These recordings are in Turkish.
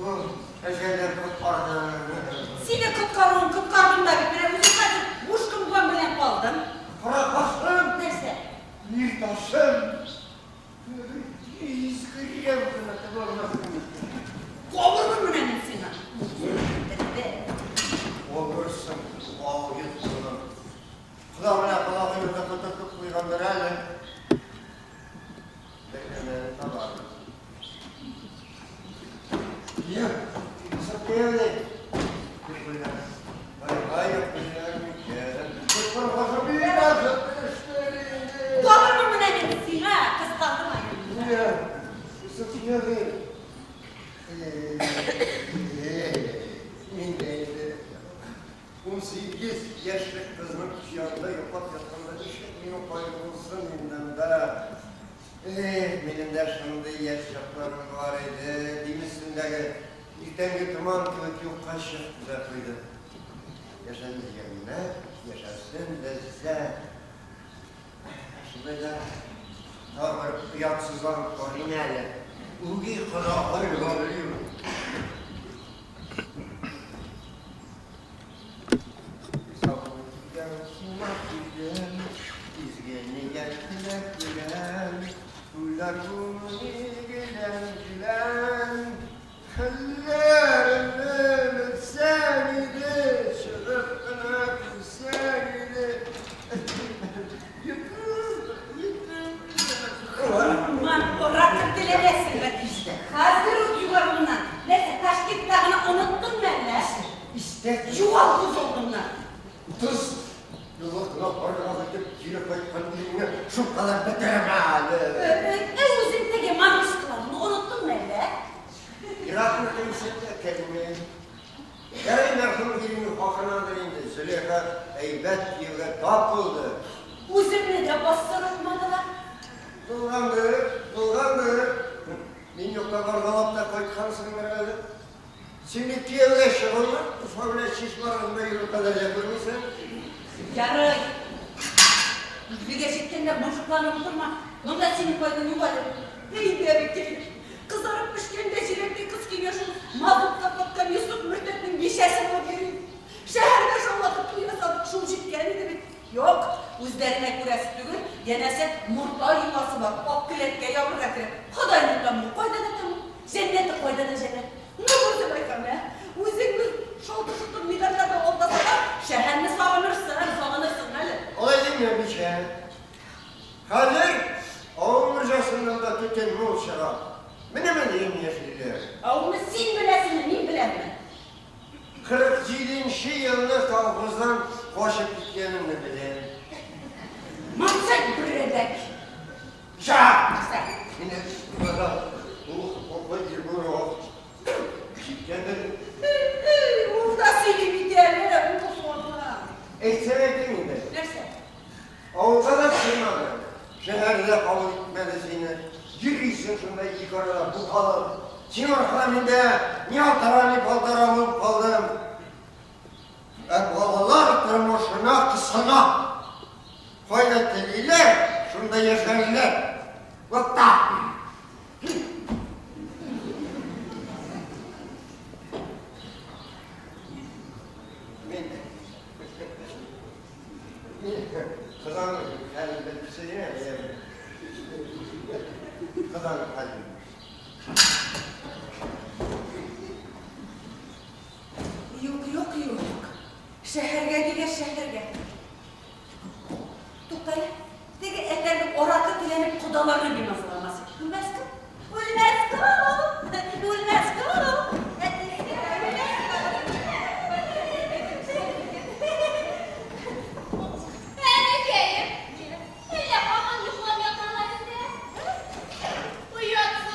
bu eşeğler kutlardı. Seni kutkardım da bir uzun muşkum gömülen kaldım. Bırakasın. Neyse. Bir taşın. İzgiriyem kınatı olmasın. Kovur mu münemin seni? Olursun. O yutsunun. Kulağına kulağını tutup uygandır hele. Beklemenin tabarı. Ya, sapıyorduk. Kırkıyla. Vay yapmışlar mükemmel. Kırkıyla başa bir lazım. Kovur mu münemin seni ha? Kıskandım ayı. Ya, sapıyorduk. Neydi? 18 yaşlı kızın yanında yapak yatağında işletmeyi koyulsun indemde. Benim de şimdi yaşaklarım var idi. Demişsinde ilkten götürmem kılık yok kaşık düzeltiydi. Yaşanız yerine, yaşasın bizde. Şimdi de tavır kıyatsızlar orijinali. Ugi kırağır varıyor. İzgeni geldiler gülen, Uylar bunu gelen gülen, Ellerimden öpseydi, Şırıkkına gülseydi. Aman o rakip dilemezsin be işte. Hazır o yuvarından. Neyse taş git dağını unuttun benle. İşte Yuval buz oldum lan. tuz. Yıllıkına parmağı edip geri koyup kendine şu kadar beteremeli. Uzun teki manus kılavunu unuttun benle. İrak'ın temsilde kelime. Yarın merhum ilmi hakkına deyince Züleyha eybet yıvret tapıldı. Uzun'u da bastırılmadılar. Bulgandır. Min yokta kargalap da koy kansın herhalde. Şimdi piyevle şıkılma, ufakla şişmarında yürü kadar yapır mısın? Yarı. Bir geçitten de boşluklarını durma. Bunda seni koydun yuvalı. Hey derim ki. Kızarıpmışken de jiletli kız ki yaşın. Mazlukta patkan Yusuf Mürtet'in gişesine gelin. Şehirde şovlatıp duyasadık şulcuk geldi mi? Yok. Üzerine kuresi tügün. Yenese murtlar yuvası var. O kületke yavru getirir. Koday mutlamıyor. Koyda da tamam. Cenneti koyda da cennet. Ne burcu baykam ya? Üzeriniz şoldu şutur midarlarda olmasa da şehrini sağlanırsın hele. Olay değil mi bir şey? Kadir, oğulcasından da tüten mul şarap. Menemen diyeyim yeşilliğe. Onu sin bilesin, min bilemem. 47. yılını kalkızdan koşup gitkenini bileyim. Mansak bredek. Şah! Sen. Yine burada o bir bu yok. Kendin Burada seni bir derlere bu soruna. eksemekli miydi? Neyse. Avluda da sığmadı. Şehirde kabul etmedisini. Yürüysün şunda yukarıda bu kalır. Sinor hamide niyal tarani paldaramı kaldım. Ekvalılar tırmışına kısana. Koynetteliler şunda yaşayırlar. Vakta. Kızan elimde bir şey ne? Kızan elimde. Yok. Şehirge gire şehirge. Tuktay, teki eterin orakı dilenip kudalarını bir mazılaması. Bilmez ki. Ben ökeyim. Hele aman yuhlam yatanlarında. Uyuyorsun.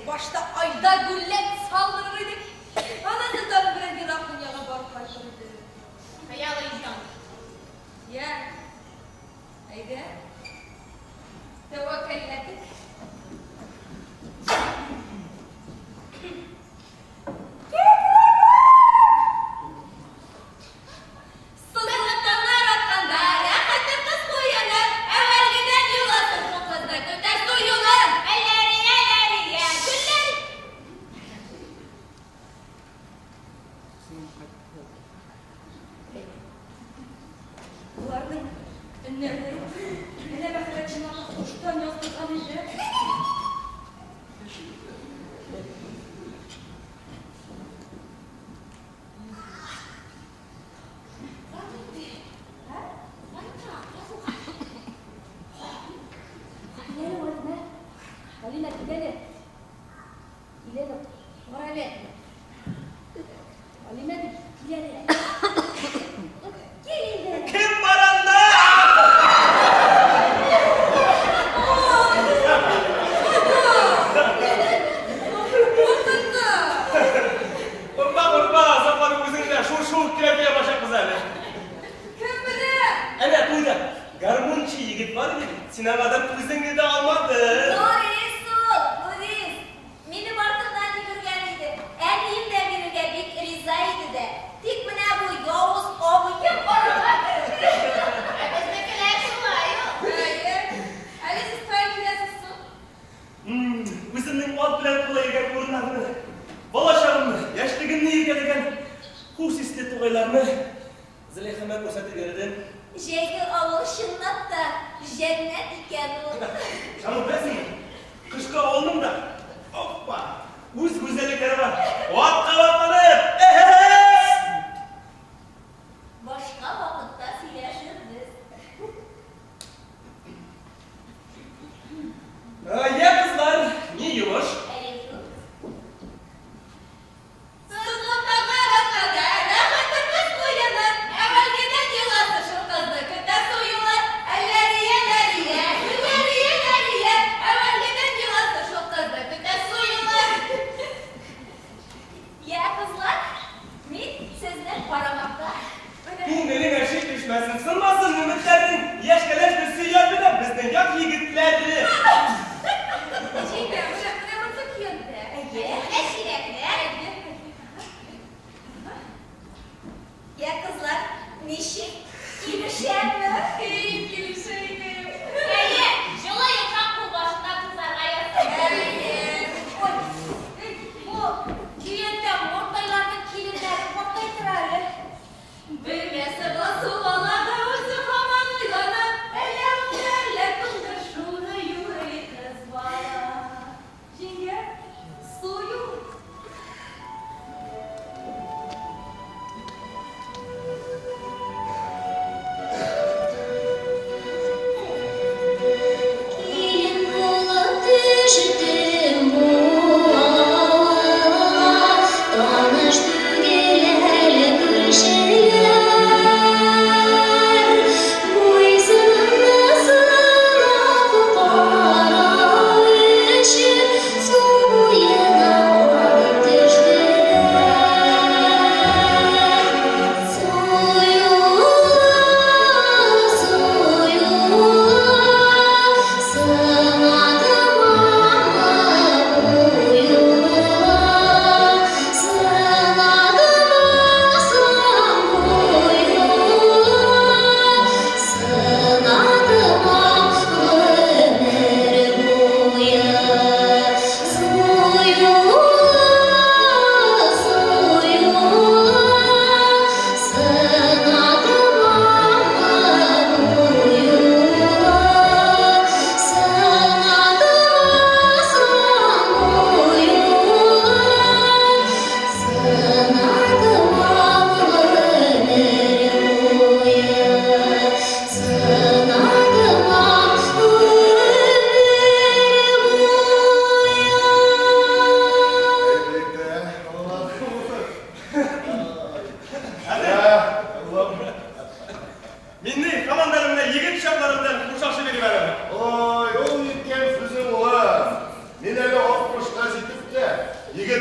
başta ayda güllet saldırırdık. Anasından bir aklın yana barıp kaçırırdı. Hayalayacağım. Ya. Haydi. Tevakkal ettik. Sızlıktanlar atkanda, yakıtır kız koyanır, evvelgiden yulasın bu kızda köter suyulur. Elleri ya, güller. Bunların önlerinde, hele bakıra çınalı kuştan yastık alınca. Kim var anda? Kurba, zamanı kızınca şu kirepeye başa kızarlı. Evet, buydu. Garmunçi yigit var idi. Sinemada kızını da almadı. Meni barkından yürügeniydi. Erliğim de yürügedik, rizaydı de. Tik mine bu Yavuz oğlu kim orada? Bizdekiler şunlar yok. Kızının ot bilen kolayıgen burunlarını, balaşarını, yaşlığını yirgeligen hus istetli koylarını Züleyxa'ma ko'rsatib berdim. Jeygi avul şınlat da cennet iken o. Şunu bilesizmi? Kışka oldum da, hoppa, uz güzellikleri var. Ot kavatlanıp, Başka vakitte sileşiriz. Ya kızlar, niye yumuş? Elif'im. Sızlıktanlar atkanda, yakıtır kız koyanır, evvelgiden yulasın şu kızda köter suyulur. Elleri ye, evvelgiden yulasın şu kızda köter suyulur.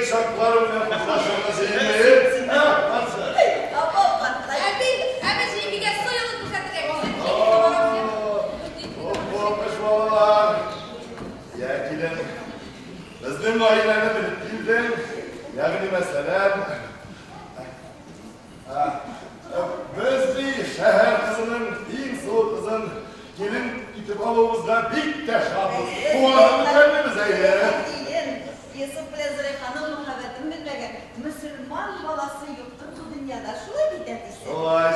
Yiyecek şartlarımla kutlaşmamız iyi mi? Ha, varsa. Apa patlar? Hemen şimdi bir kez soyalım bu kadar. Hop peşvalar. Yekilen. Bizim ailenin birlikten, yani mesela biz bir şehir kızının, bir soğuk kızın gelin itibarımızda bir teşabbüs. Bu anlamı kendimize ye. Yusuf ile Züleyha'nın muhabbetin bilmegen Müslüman balası yoktur bu dünyada. Şuna bir dediyse. Olay.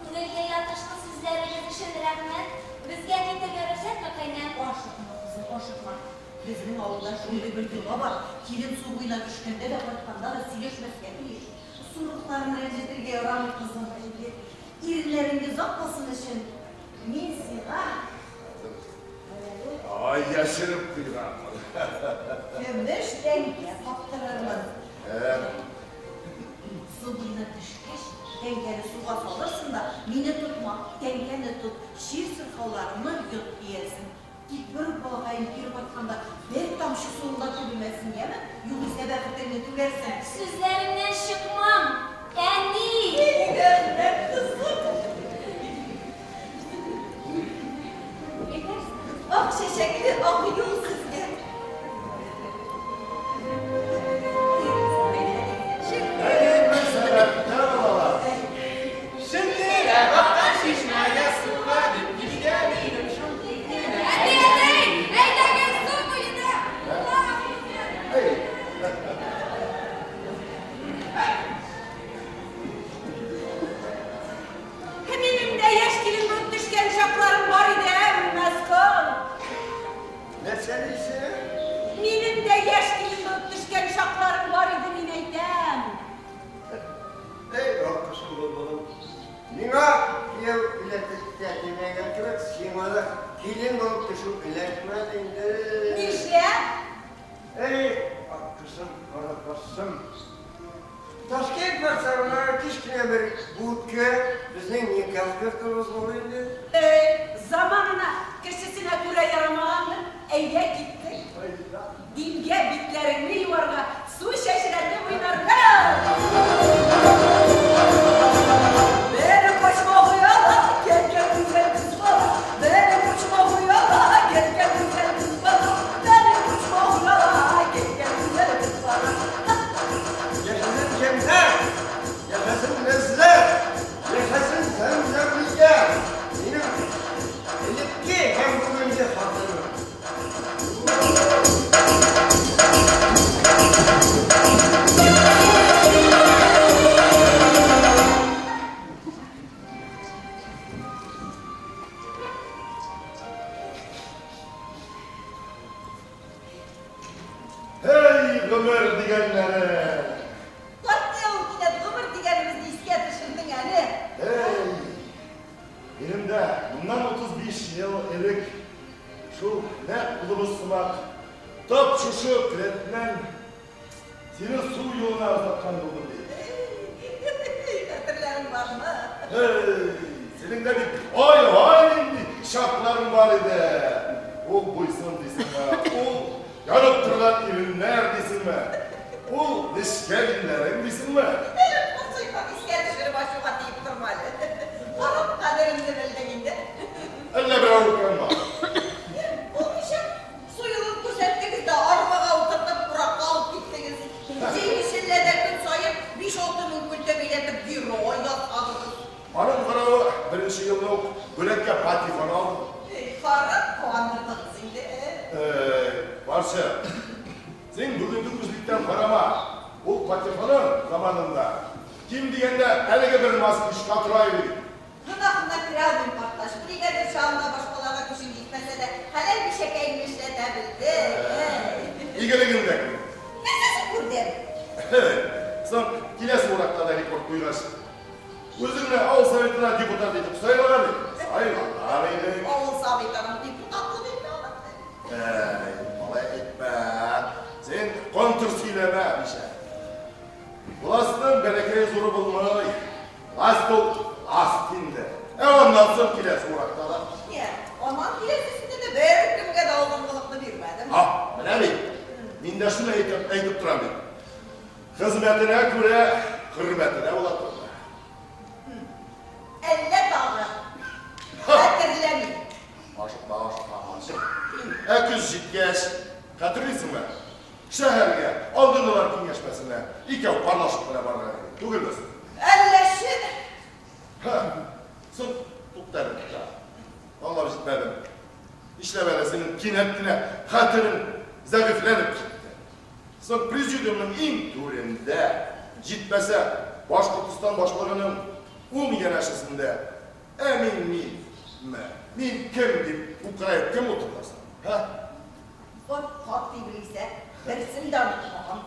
Buraya yatışlı sizlerle düşündürenler. Bizge neyde görürsek bakaynen oşukma kızım, oşukma. Bizim avluda şöyle bir yola var. Kilim suyuyla düşkende de batkanda da sileşmezke bilir. Suruklarını rencidir gevran kızım bilir. İrleriniz akmasın için. Minsin ha? Ay yaşırıp kıyram. Kömüş denge faktörlerimiz. Suyuna düşkeş. Dengeni suğa salırsın da mini tutma, dengeni tut. Şiir sırkalarını yut diyersin. Git bir bakayım bir bakkanda bir tamşı suğunda tülmesin yeme. Yuhu sebeplerini tülersen. Sizlerinden çıkmam. Ben değil. Ne kızım? Ah çiçekli, ah yolsuz gel. Hey mesela ne olalar? Şimdi baktan şişmeye sıkmadım gidelim Hadi. Eyda gel su kuyuda. Hey. Eminimde yeşkilim bu düşken şaplarım var idi emmezkal. Ne senisi? Minimde yeşkilim bu düşken şaplarım var idi mineydem. Ey haklısın bulbulum. Nina diye iletişimine getirip simada kilin bulup düşüp iletmediydi. Nişle? Ey haklısın, haklısın. Taşkent pazarına kişkine bir budke bizim nikah kırtımız oluydu. Zamanına, kişisine göre yaramağandır. Eve gittik. Dilge bitlerini yuvarla, su şeşiretle oynarlar. Beni koçma huyala, gel güzel kız bana. Beni koçma huyala, gel güzel kız bana. Beni koçma huyala, gel güzel kız bana. Yaşasın Cemser, yaşasın Nezler, yaşasın Zemzemlice. Benim elipki hem bugünkü hatırım. Hey Ömer diyenlere. Kaç yıl yine kıvır diğerimizi iske düşündün yani. Hey. Benim de bundan 35 yıl evvel şu ne kulumuz sumak top şuşu kredinden seni su yoluna uzatkan buldum diye. Hatırların var mı? Hey. Senin de bir ay şartların var idi. O buysun desin mi? O yanıp durulan ürünler desin mi? O dişgelinlerin desin mi? O suymak iske dışarı başıma deyip durmalı. Arap kaderimdir elden Elle bir avrukan var. Olmuş ya, suyunu kuzettiniz de arbağa oturtup bırak alıp gittiniz. Ceymisille de gün sayıp bir şoltunun gülte biletip bir roya yatadınız. Hanım kararı birinci yılda o börekle patifan aldım. Para puandırdınız şimdi. Varsa, sen bugünkü kızlıktan karama, o patifanın zamanında kim diyende eline bir maskış katurayı verir. Gıdakında kiraldım kardeş. Brigadir çağında başkalarına kuşun gitmese de halel bir şekeymiş edebildi. İyi geleginde. Ne sesi kur derim. Evet, sen kiles uğraklarda rekord buyurasın. Özünle al sovetine deputat edip sayılır abi. Sayılır abi. Oğul Sabitan'ın deputatlı değil mi adam? Alay etme. Sen kontür söyleme bir şey. Bulasının berekeye zoru bulmalı. Asıl astinde. Ondan sonra kiles uğraklarda. Ya, aman dilesisinde de böyük kimge dalgınlıklı bilmedim. Ha, öyle mi? de şunu aytıp duram. Hizmetine göre hürmetine ulatır. Elle dağı. Hatırlamayın. Öküz jitgeç, hatırlıyorsun mu? Şehirge, aldırdılar kengeşmesine. İki parlaşıklara barlar. Bugünüz. Elleşin. Ha, son tutlarım da. Vallahi jitmedim. İşlevelesinin kinetine hatırın zayıflanıp gitti. Son prezidyumun in turinde jitmese Başkurtistan Başbakanı'nın yanaşısında emin miyim? Min kim deyip Ukrayna kim oturmasın? Ha? O haklı bilirse, birisini de unutmam.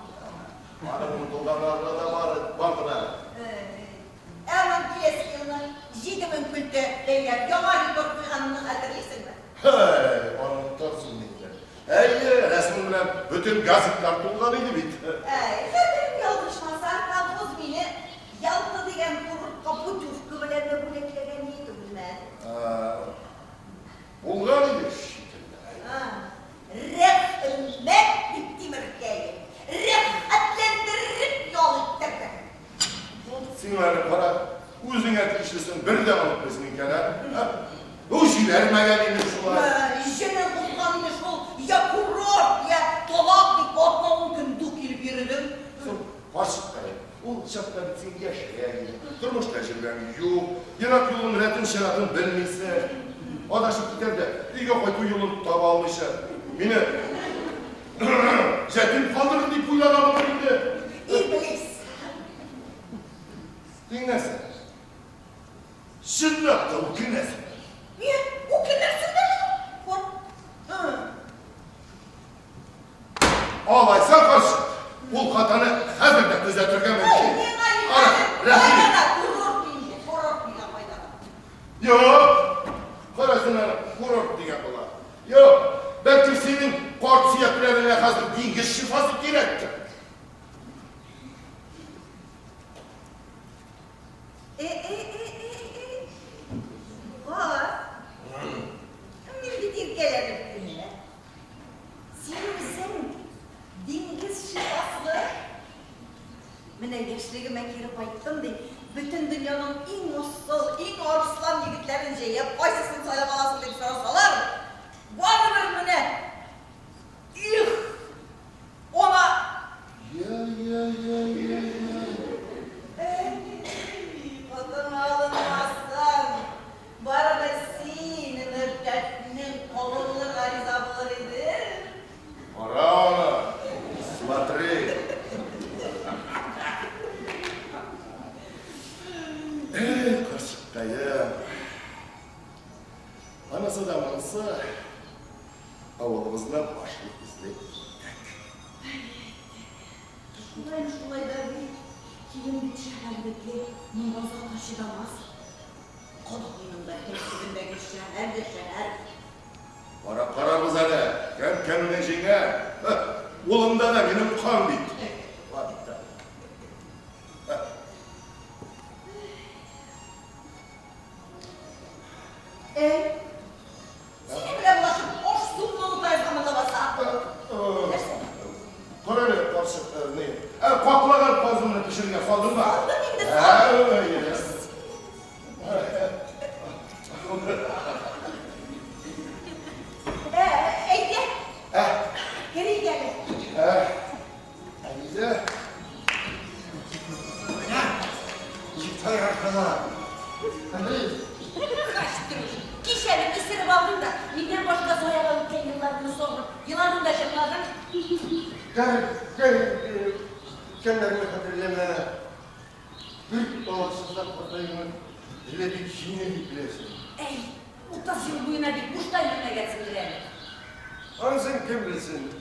Adamın dolarlarla da vardı ben. Erman Kiles yılının Jidimin kültü deyler, Yamari Dortmuyhan'ını hatırlıyorsun mu? Hey, anlatırsın neydi? Hey, resmimle bütün gazetler dolganıydı bitti. Zaten yalışmasa, kavuz bile yaltı diyen kurur kapı tufku bilen ve bu lekleyen neydi bilmem. Dolganıydı şekilde. Ref'ilmek bitti mürkeyi. Ref'atlendirip yol ittirdi. Sinirleri para, uzun et işlesin, birden alıp bizim kenar. Bu şeyler megalini şular. Jene kullanmış ol, ya kuror, ya dolak, otmağın gündük ilip yürüdüm. Başlıkları, o çapta bitsin yaşayayım. Durmuş tecrübem yok. Yanak yolun retin şeratın bilmeyse. Adaşıp gider de, yok o yolun tava almışı. Mine, jetin kaldırın deyip uylanamadı şimdi. İblis. Dinlesin. Şırnak da bu dinlesin. Niye? O kimlersin de şu? Ağlay sen karşı. Bu katanı hazırda düzeltirken mümkün. Ara, rahim. Kuror deyince, kuror deyince faydalı. Yok. Parasını kurort diye bula. Yok. Belki senin partiyetlerine hazır dingiz şifası gerekti. Var. Milli dirgelerim gününe. Sen dingiz şifaslı. Mine gençliğime girip ayttım de, bütün dünyanın en usul, en arslan yigitlerince yap, kaysısını sayıp alasın deyip sorsalar, var mı mine? Yuh! Ona Ya. kadın alınmazsan, var da senin ırkatının kolunu gariza bulur idi. Пора она. Смотри. Karşıktayım. Anası da manısı avulumuzda başlık izleyip Şulay da bir kilim şehirindeki muvaza taşıdamaz. Kodukluğunda hepsinde geçen her şehir. para paramıza da kendine şeyine oğlumda da benim kan bitti. Vakitte. Senin bile bulaşıp hoş sunmalı tayfamında basa. Parayla karşı ne? Paklagan pazımını pişirge saldın mı? Saldım indi saldım. Öyle. Eyde. Geri gelin. Haydi. Çıktay arkada. Kaçtırmış. Gişenin ısırıp aldım da midem başka soyalanırken yıllarını sonra yılanın da şıkladım. Gel, kendilerini hatırlama. Bir olasızlık adayının diledik şimdi bilesin. Ey, muhtasın buyuna bir kuştan yine getirdiler. Ansın kim bilsin?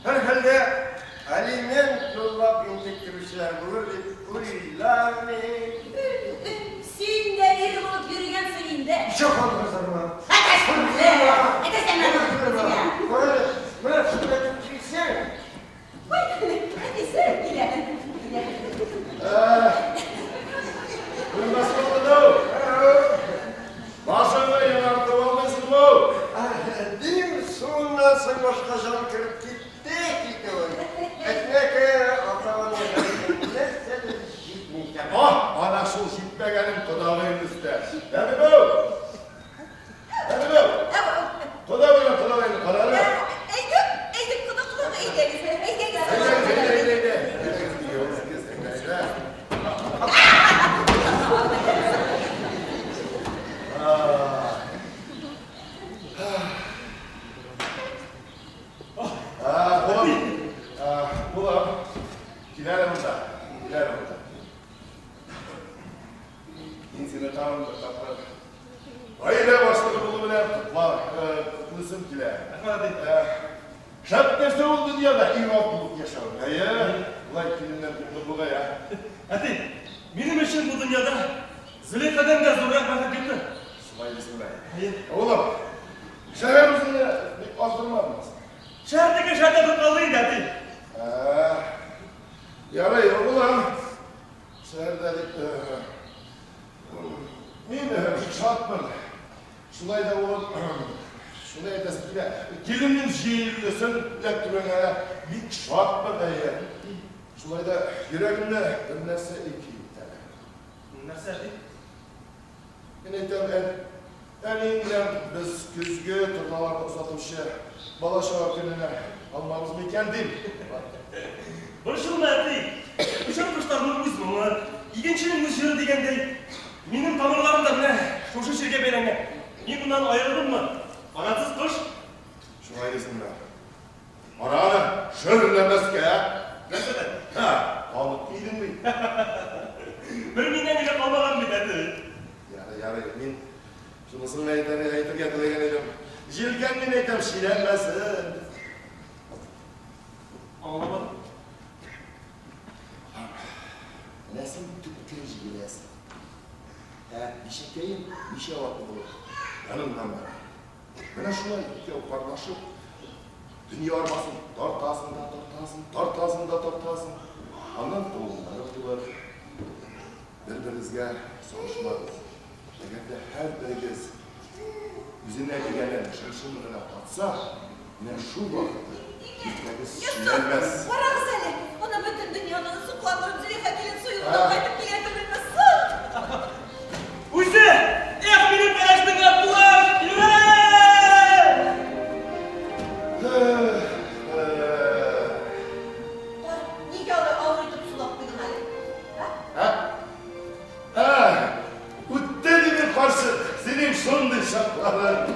Herhalde Ali'nin yolla bintiktirmişler bulur deyip Ulilami. Sen de iri bulup yürüyen sürüyünde. Çok anlasana. Hadi sen bana anlatmasın ya. Böyle şurada kimsin? Hadi sen gidelim. Bu nasıl oldu? Başına yanardı olmasın mı? Değil mi? Sonundan sen başka can kırıp gitti. Şart nerse ol dünyada ivat bulup yaşarım. Ya, ulan kiminler buldu ya. Hadi, benim için bu dünyada Züleyha'dan da zorak vakit yoktu. Sumaylısı be. Hayır. Oğlum, şehir uzun ya, bir azdırmadın. Şehirdeki şehirde tutkallıydı hadi. Yarayı oğlum. Şehirdelik, neydi, şart mı? Şulay da oğlum, şulay da bile, gelimin jiyirlisin, elektrona, bir şart mı diye. Şulay da yüreğimde bir nerse iki tane. Nasıl hadi? En iyiden biz küzgü turnalarını uzatmışı bala şarkınına almamız mıken değil. Barışılma hadi. Uçan kuşlarının uzmanı, ilginçinin ışığı degende, benim tanrılarım da ne? Şoşu şirke belenge. Ben bundan ayrıldım mı? Kanatsız kuş. Şu ailesinde. Arağını şörülemez ki ya. Nasıl hadi? Ha, alıp giydin mi? Bir minden ile kalmadan bir dedi. Yani min şunusunu ayıtır getirgen edim. Jilgen min etem şilenmesin. Anlamadım. Nesin tüpkün jilesin. Bir şey köyün, bir şey vakti bulur. Yanımdan ben. Bana şuna iki paylaşıp dünya armasın, tortasın. Anlam doğumları var. Birbirinizge soğuşmadınız. Eğer de her biriniz yüzüne gelen şaşırmına batsa, yine şu vakitte gitmeniz şiirlenmez. Bırak seni. Ona bütün dünyanın suklaları Züleyha'nın suyundan kayıp gelebilmezsin. Uyse! Benim karıştığın Abdullah! Yürü! Niye öyle ağırlık sulak bir hali? Bu dediğimin karşı senin son dışakları.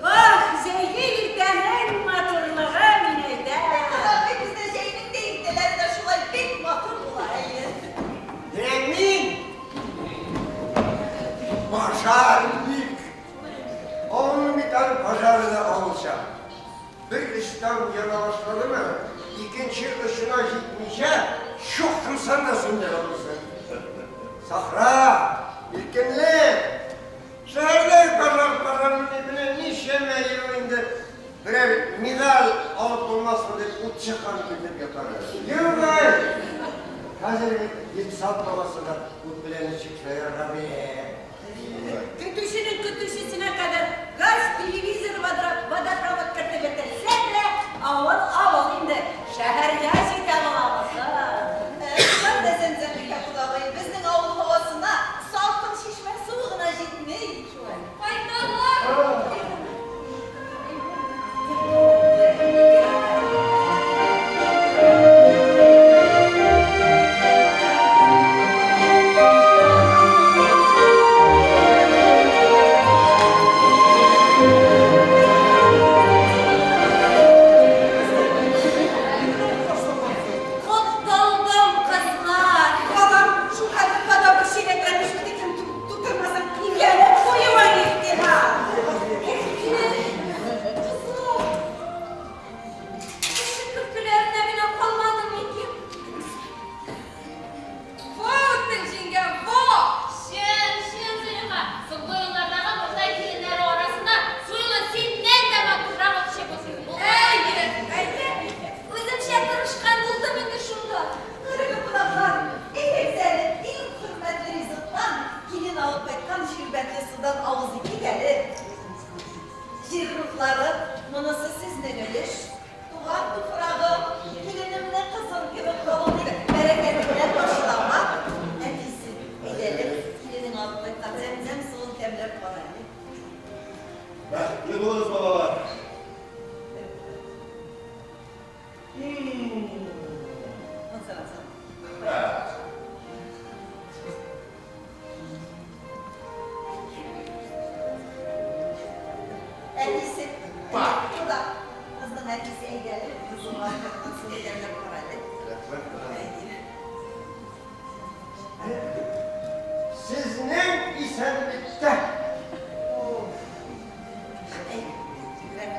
Ah, Zeynep'ten en matırlığa mineyde. Tabii biz de şeyinin deyimdeler de şulay pek matır bulayı. Emin! Başarlık! Onun bir tane başarılı olacak. Bir işten yana başladı mı, ikinci ışına gitmeyecek, şoksun sen de sünder olursun. Sahra, ilkinli, şehirde pazarın birbirine niş yemeğinde birer midal alıp olmaz mı deyip ut çıkan gidip yaparlar. Yürü be! Hazır git sat babasına ut bileni çıkıyor Rabbi. Kötüşünün kötüşüsüne kadar gaz, televizor, vodopravod kırtıbıtır. Sen de aval indi. Şehir gerçekten avalası. Sen de sen kapıdayı bizden avlu havasına salkın şişme soğuğuna gitmeyi. Ay Allah! Kurtuldum kızlar. Babam şu kadın bana bir şeyle vermiş bir dikim tutturmasın. İmkanı koyuma gitti ha. Kırkülerin evine kalmadın mı ki? Vay Tülcinge, vay! Şen Züleyha, son boyunlardağı buğday kilinleri arasında suyla senden de makurra bakışa basıyor. Özüm şey kırışkan buldum indi şunda. Kırıkı kulaklar. Senin en hürmetli rızıktan kilin alıp etken şirbetli sudan ağız iki gelir. Şirrufları, monası siz ne bilir? Duvar tufrağı, kilinimle kızım gibi kolunu bereketiyle başlamak. Nefisi edelim, kilinin alıp etken zemzem suyun temler parayı. Ne buluruz babalar? Nasıl nasıl? Elbise. Bak. Bu da kızın elbiseye gelir. Kızın arkasından suyun temler parayı. Sizin isenlikte. Ey, güzel.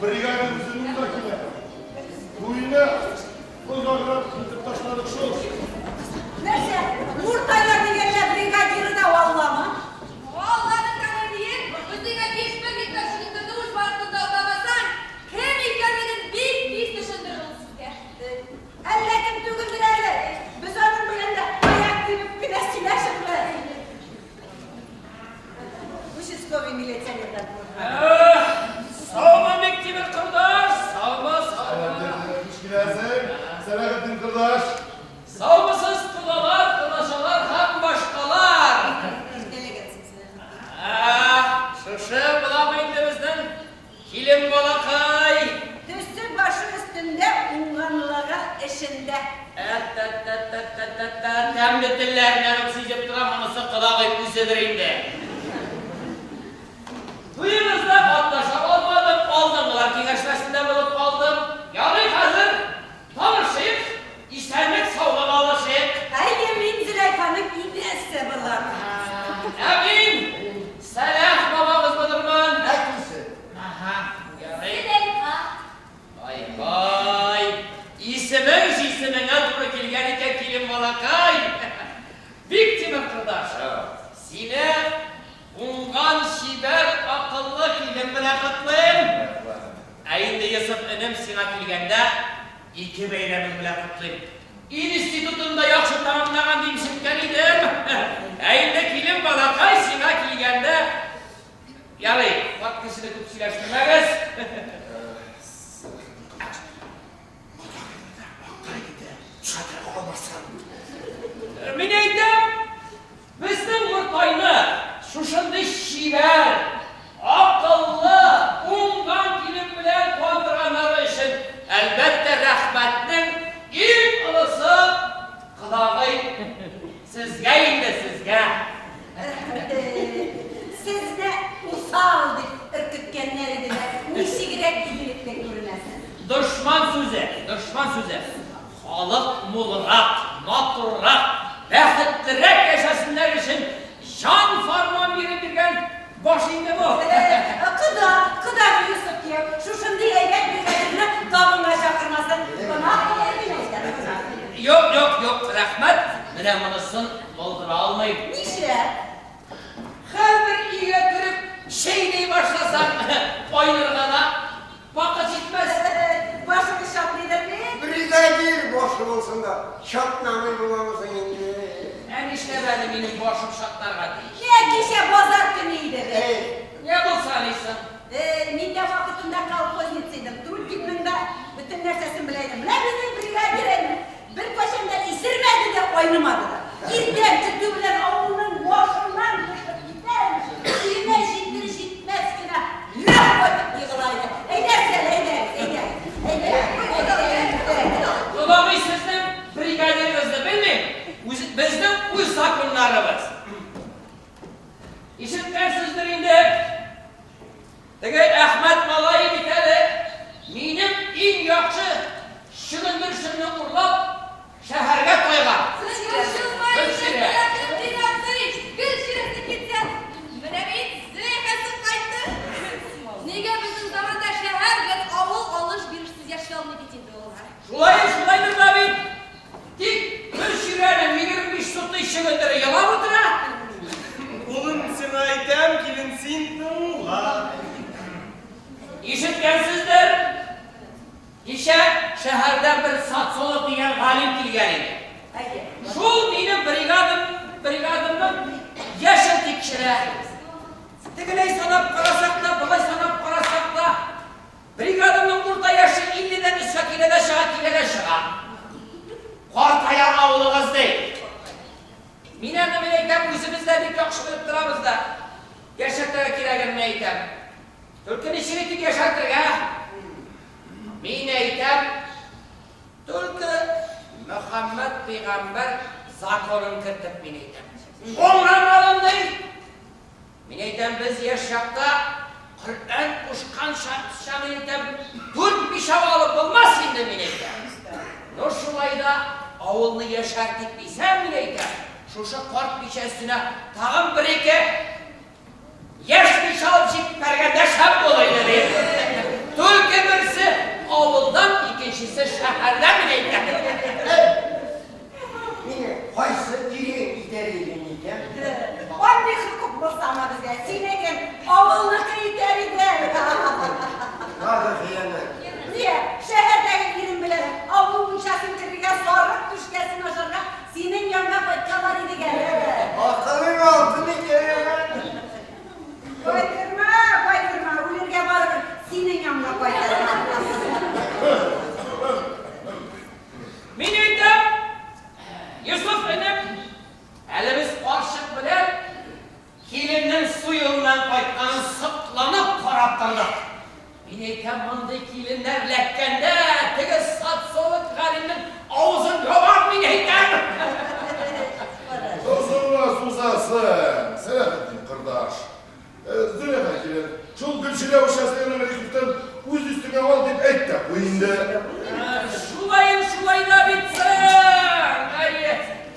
brigadamızın undakine. Bu yine uzaklar taşladık şu. Neyse, Murtaylar diyenler brigadiri de vallahi mı? Vallahi sana diyeyim, üstüne geçme gitme şimdi duruş barkında odamasan, hem ülkelerin bir pis düşündürün sizge. Ellekim tügüldürerler. Biz onun birinde ayak gibi güneşçileşirler. Bu şiskovi milletçilerden Savma mektebi kırdaş, savma savma. Hoş gidersin. Selahattin Kırdaş. Savmasız kılalar, kılaşalar, hem başkalar. Gele gelsin size. Şışı bulamayındığımızdan kilim balakay. Üstü başı üstünde, unganlığa eşinde. Temli dillerinden oksijip duramaması kılağıyıp üzedireyim. Duyumuzda patlaşa olmadım, oldumlar ki kaçmasında bulup oldum. Yani hazır, tanışık, istenmek savlamalaşık. Ayyemin Züleyfa'nın idesi bunlar. Emin, Selah babamız mıdırman? Herkesi. Aha, yarayı. Züleyha, Vay vay, ismin adını kilgen iken kilim balakay. Victim arkadaş. Sine, ungan şiber akıllı kilim bırakıtlıyım. Ayında yasıp önüm sina kilgende, iki beylemin bırakıtlıyım. İnstitutunda yakşı tamamlanan dimsimken idim. Ayında kilim balakay sina kilgende. Yarayı, vakkısını kupsileştirmeniz. Mineydim, bizden Murtaylı, şuşundu şiver, akıllı, undan kilim bilen konduranları için elbette rahmetinin ilk alısı kılağıy sizgeydi sizge. Siz de usaldık ırkıtkenleri de nişigirek iyilikle görünesin. Düşman sözü. Halık mulrak, maturrak, bəxtlirak yaşasınlar için şan farman verildirgen başında bu. Kıda Yusuf ki şu şimdi eğer bir kadını davına çakırmasın. Bana Yok, rahmet. Mine manısın, doldura almayın. Nişe? Her bir iyiye kırıp şeyliği başlasan, oynarına vakit gitmez. Başını şaplıydı mı? Brigadir boş olsun da şartnamayı bulamazsın indi. Enişte benim başım şartlarga değil. Ne kişi pazar günüydü be? Ne bulsan insan? Minde vakitinde kalkoz gitseydim. Dur gününde bütün nersesini bileydim. Ne bizim brigadir bir koşumda isirmedi de oynamadılar. İrden çıktı bilen oğlunun boşundan düşüp gidermiş. Birine şitmez ki ne koyduk yığılaydı. Eder. Kulağımı sizden brigadirinizi bilmeyin. Bizden uy sakunlarımız. İşitken sizlerinde Dege Ahmet Malayı biteli minim in yakşı şınındır şınını urlap şehirge koygan. Gülşire. Gülşire'si gitsen, Münevit Züleyha'sı kaydı. Nege bizim zamanda şehirden avul alış birisiz yaşayalmayı içinde onlar. Şulaydır tabi. Dik Gülşire'nin minim bir sütü şınındır yala mıdır ha? Oğlum sen aytem kilinsin tonla. İşitkensizdir. İşe şehirden bir sat solup diyen halim kilgeliydi. Şul benim brigadımın yaşıl dikişine. Tigiley sanap karasak da, bulay sanap karasak da. Brigadımın burada yaşı 50'den üstakilede şahakilede şaha. Kortaya avlığız değil. Minenle mineyken bu yüzümüzde bir yakışıklık duramız da. Gerçekten kirelim neyken. Türk'ün işini tük yaşattır ha. Mineyken Türk'ü Muhammed Peygamber zakonun kırtıp mineyken. Ondan alındı. Mineyken biz yaşakta Kur'an uçkan şanıyken Türk bir şavalı bulmaz şimdi mineyken. Nur şulayda avulunu yaşarttık bize mineyken. Şuşa kort biçesine tağım bir iki yaş bir şal çift pergende şap olaydı değil. Türk kişisi şehirden bile geldi. Yine kaysı biri giderilin iken. Anne hukuk bulsana bize. Sineken avullıkı iteridir. Nasıl hıyanet? Niye? Şehirdeki birim bile avul uçasın kırıya sorrak düşkesin aşırıya. Senin yanına koykalar idi gelir. Akılın altını kerelen. Koydurma. Ulurge varır. Senin yanına koykalar. Minüydüm. Yusuf benim. Elimiz karşık bile kilinin suyundan koykanı sıklanıp koraptandı. Minüydüm mındı kilinler lekkende teki sat soğuk garinin ağzın yoğar minüydüm. Sosuna susasın. Selahattin kardeş. Züleyha kirin. Şu gülçüle uşası evlenmelikten uz üstüne al deyip et de bu indi. Şulayın da bitsin. Ay,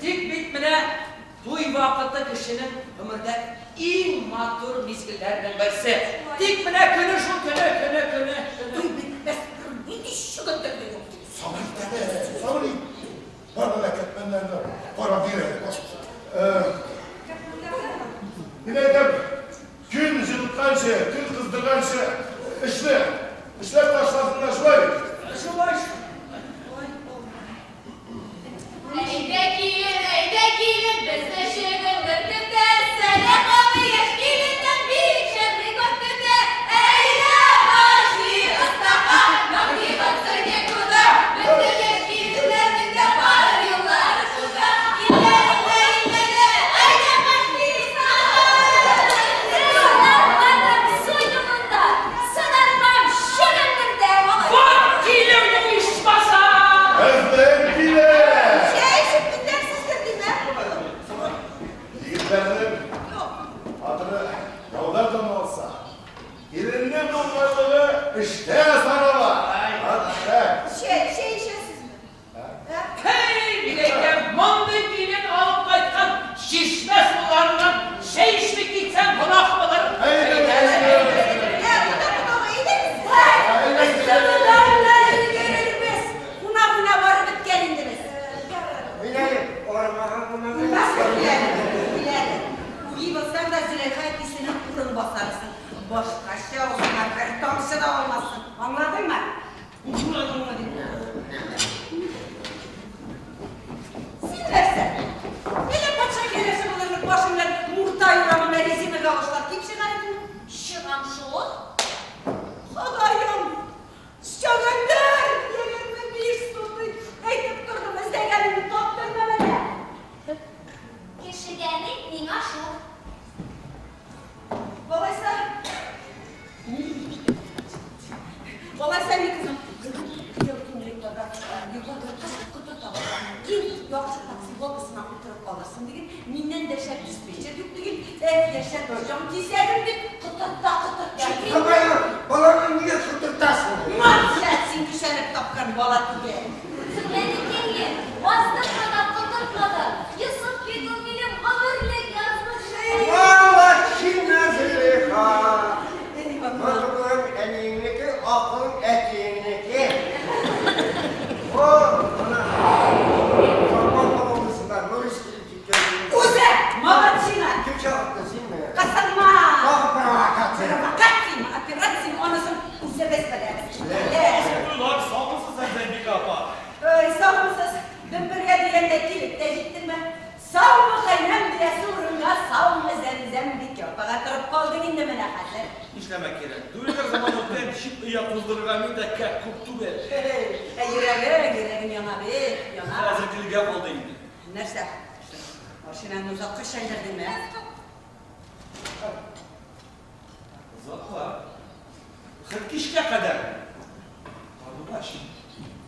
tik bitmine duy vakıtı kişinin ömürde en matur miskillerden birisi. Tik mine günü şu günü. Duy bitmez. Gidiş şu götürdü. Sabri. Bana leketmenlerden. Para bir ele. Dinledim. Gün zıpkan şey, gün kızdırgan şey. İşler taşlasınlar şurayı. Şulay. Eyde gelin, biz de şehirdir de, sene kapı yeşkilinden bir şehri götürdü. Eyde başı ıstaka, nakli baksırge kuda, biz de yeşkilinden de var yıllar kuda. İllerinde, eyde başı ıstaka. Sınırlarım soyununda, sınırlarım şırındır de. Bak kilim iş basa. Ezber bile. Sizdir Yiğitlerinin adını yollardan olsa, yerinde bulmaları işte sana var. Hadi siz mi? Hey bileyken mandikinin alıp kaytan şişme sularından içmek gitsen konak mıdır? Buna varıp gelindiniz. Bilelim. Ormana bunu Nasıl bilelim? İyi baksan da Züleyha ikisinin kurunu basarsın. Boşka şey olsun, bir tomsu da olmasın. Anladın mı? Sinirlerse. Hele paça gelirsin olurluk başımdan muhta yuramına rezimi kavuşlar. Kimse garibim? Şıram şu. Adayım. Şögündür. Yerime bir sudu. Eğitip durdum. İsteğenimi topturma beni. Kişigenlik nina şu. Balaysa ne kızım? Yoksa taksi bokusuna oturup kalırsın digin. Minnen deşer dispatcher dük digin. Deşer hocam giyserim dik. Kıtıtta. Kabayın. Balanın niye tuturtasın? Mahvetsin düşerip tapkan balatı be. Tıklenikini bastırmadan kıtırtmadan Yusuf Gidilmi'nin ömürlük yazmış. Valla şimdi Züleyha. Mazlum elindeki, aklın etiğindeki. O bana çorban babamızdan Nuriş Gülçin Uze! Mavatsina! Kim çağırdı değil mi? Kasatma! Bak provokatör. Provokatsin! Apiratsin! Onusun uze besmele. Ulan sağ mısın sen zengin kapa? Sağ mısınız? Ben buraya diyende kilipte gittim ben. Sağ mı kaynam diye sorunga sağ mı zemzem dikiyor. Fakat durup kaldın indi mi ne hazır? İşlemek gerek. Duyulur zaman o dem şıklı yapıldırganı da kek kuptu be. Yüreğin yana bir, yana. Hazırcılık yapıldı indi. Neyse. Başından uzak kışındırdın mı? Uzakla. 40 işe kadar. Kardeş,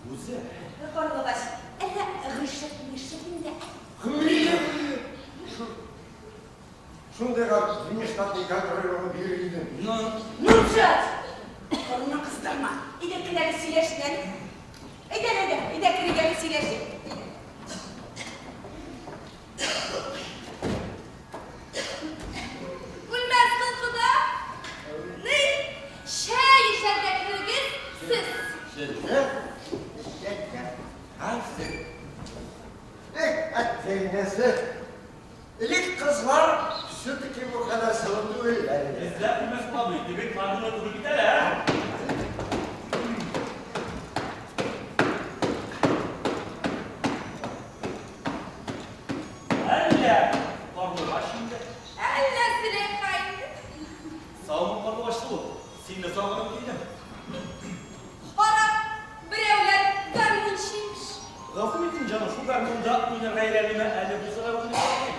güzel. Kardeş, mışıkın da. Şunda kal, bir tatlı kadroyu bir gidin. Nurcat! Kolunu kıstırma. İdekileri sileştin. İdekileri sileştin. Gülmez kılkıda. Ne? Şey işaretliyoruz siz. Ne? size. Etteynesi. İlk kızlar süt ki bu kadar sıvı değiller. Bizler bilmez mi abi? Demek karnına duru gider ha. Elle. Pardon baş şimdi. Allah Züleyha'ydı. Sağ olun pardon başlı bu. Seninle sağ olun değilim. Bana birevler garmınçıymış. Lafı mı edin canım? Şu garmında yine gayrelime elle bu sıra bunu yapayım.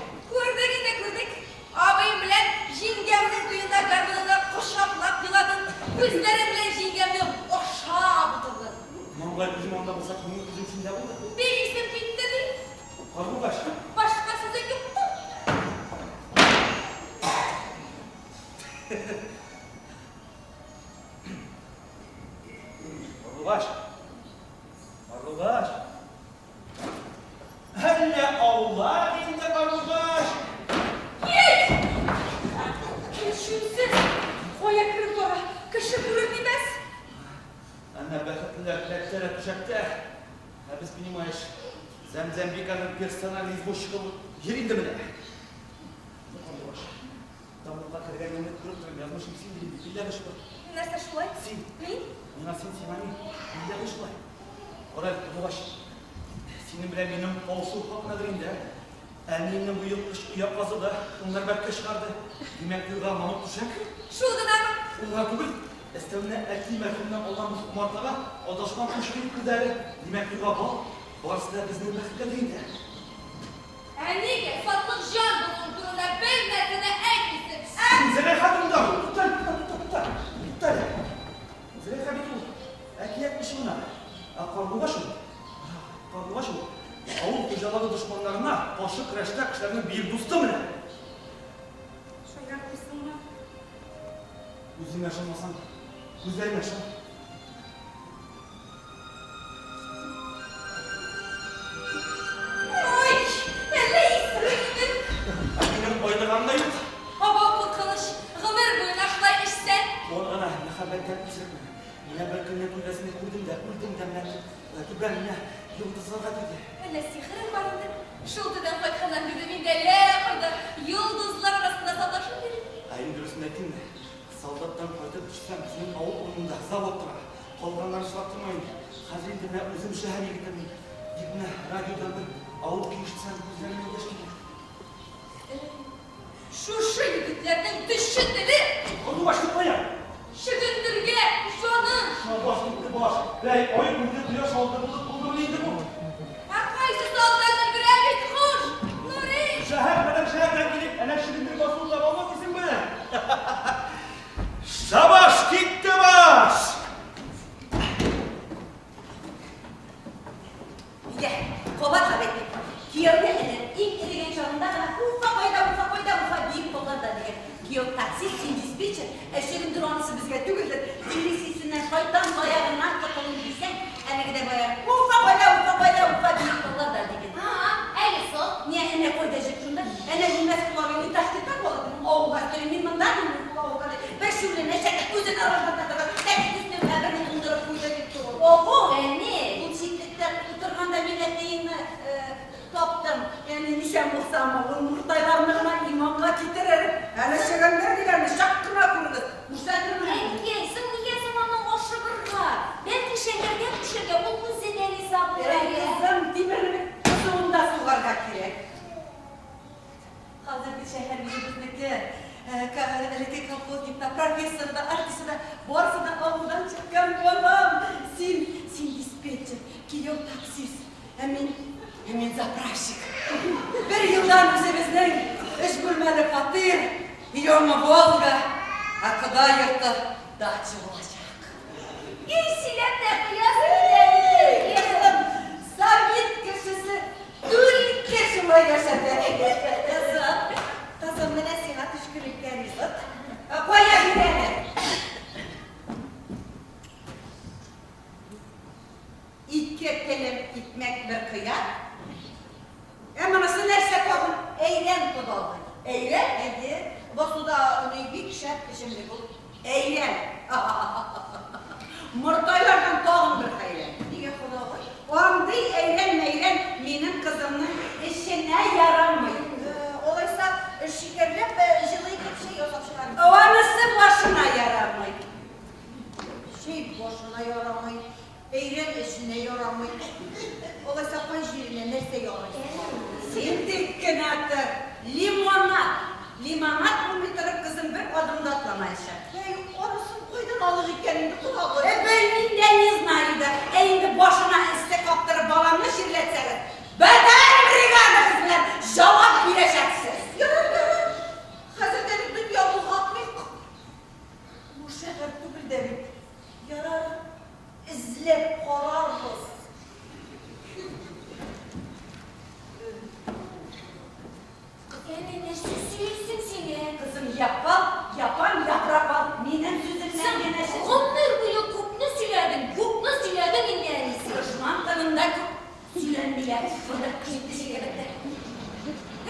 Kurduk. Ağabeyim bilen jingemnin duyunda garmında koşaplap yıladın. Kızları bilen jingemni oşağı butuldu. Mangay bizim onda bulsak bunun bizim için de bu. Bir isim bitti değil. Pardon baş. Başkası da yoktu. Marrubaş. Marrubaş. Hele Allah inde marrubaş. Git! Düşünsün. Koya kırık ora. Kışı kırık bilmez. Anne bakıtlılar lektere kuşakta. Habis benim ayış. Zemzem bir kanı personaliz boşluğu yerinde mi ne? Marrubaş. Damla kırganını kırıp durum yazmışım sin bildi. Billahi şu. Nasıl şulay? Sin. Ne? Ona sin simani. Billahi şu. Oral marrubaş. Senin bile benim olsun haknadır indi. Elinin bu yıl kış yapmazı da onlar belki çıkardı. Demek ki Mahmut Tuşak. Şuradan ama. Onlar kubur. Estevne erkeği merkezden olan bu kumartlara odaşman kuşkayıp kıdari. Demek ki baba. Varsı da bizden bekle değil de. Eniye satlık can bulunduruna bilmesine eklisin. Züleyha durumda mı? Tutar. Züleyha bir dur. Erkeği etmiş buna. Karnı başı. Karnı başı. Avul kucaladı düşmanlarına başı kreşte kışlarını bir dostu mu ne? Şöyle yapmışsın mı? Gözüm yaşamasan, gözlerim yaşam. Oy! Elle isrinin. Benim oynağımda yok. Hava bu kılıç. Gımır boyun aşlay işsen. Orana ne haberden üzerine. Yine bir kıymet uydasını kurdum da demlendim. Belki ben yine yıldızlara dedi. Elle sihirin vardı. Şuldudan bakanan gözümünde le koydu. Yıldızlar arasında savaşın biri. Ayın dürüstünü ettim de. Saldattan koydu düşsem bizim avul onunda zavodlara. Kolganları şarttırmayın. Hazin dine özüm şehre gidemeyin. Gitme radyodan bir avul kişisem gözlerine yaş gelir. Şu yigitlerden dışı dili. Onu başlıkla ya. Şıgındırge, şonun. Şuna baş gitti baş. Bey oyun buldu diyor şaldı buldu neydi bu? Hakaysı saldanır gören bir kuş. Nuri. Şehirden gelip eleştirindir basıldı olmaz isim böyle. Savaş gitti baş. Gel, kova tabetti. Kiyovne'nin ilk edilen çağında ufa koyda deyip dolar da diye. Kiyov taksi sincis biçin. Eşeğin duranısı bizge tügüldür. Dinlisisinden soydan soyağından tutalım bilsen. Ene gide boyar. Ufa koyda deyip dolar da diye. Eliso. Niye ene koydacak şunda? Ene bilmez kulağını taştıktan koladın. Oğul gazetörü minmandan mı? Beş yılın eşek üzerine arasında kadar. Tek üstüne haberini ındırıp kuyda gitti. Oho! Beni. Bu çiftlikte oturganda milletliğini toptum. Yani nişan bulsam olur, muhtaylarlarına imamla getirir. Hele şegenler dilerini şakkına kurdu. Müşteridir mi? Engeysin niye zamanla oşu bırga. Belki şekerden düşürge okun zedeli hesabı Kızım dibirini kızığında sularga gerek. Hazır bir şehir vücudundaki elektrik koltuğunda, profesörde, artiste, borsada avludan çıkan babam. Sin dispatcher, Kiyov taksis. Hemen zapraşık. Bir yıldan üzemizden iş bölmeli fatir. Yoma Volga. Akıda yırttı. Dağçı olacak. İşiletle kıyasın. Kızım, Sovyet kişisi Türk kişimi yaşadı. Kızım bana sana tüşkürükler yüzüp. Koya gidelim. İki kelim gitmek bir kıyak. Ama nasıl nerse kalın? Eğlen kudoldu. Eğlen dedi. Bu suda onu bir kişi şimdi bu. Eğlen. Mırtaylardan toğun bir eğlen. Diye kudoldu. O anda eğlen boşuna yaramay. Boşuna yaramay. Eğren eşine yaramay. Ola sapan jirine nerse yaramay. Şimdi kınatı limonat. Limonat bunu bitirip kızım bir adımda atlamayacak. Hey, orasını koydan alır iken kulağı. Benim deniz naydı. Eğinde boşuna iste kaptırıp balamla şirletseniz. Beter brigadı kızlar. Cevap bileceksiniz. Yarar. Hazretleri dünya bu haklık. Bu şehir tübül devik. Yarar. İzlep korarız. Yani ne süsüyorsun seni? Kızım yapan yaprak al. Minem süzümden Sen güneşin. ömür boyu kupnu süledin ingenisi. Düşman kanında sülenmiyor. Burada kilitli sigarette.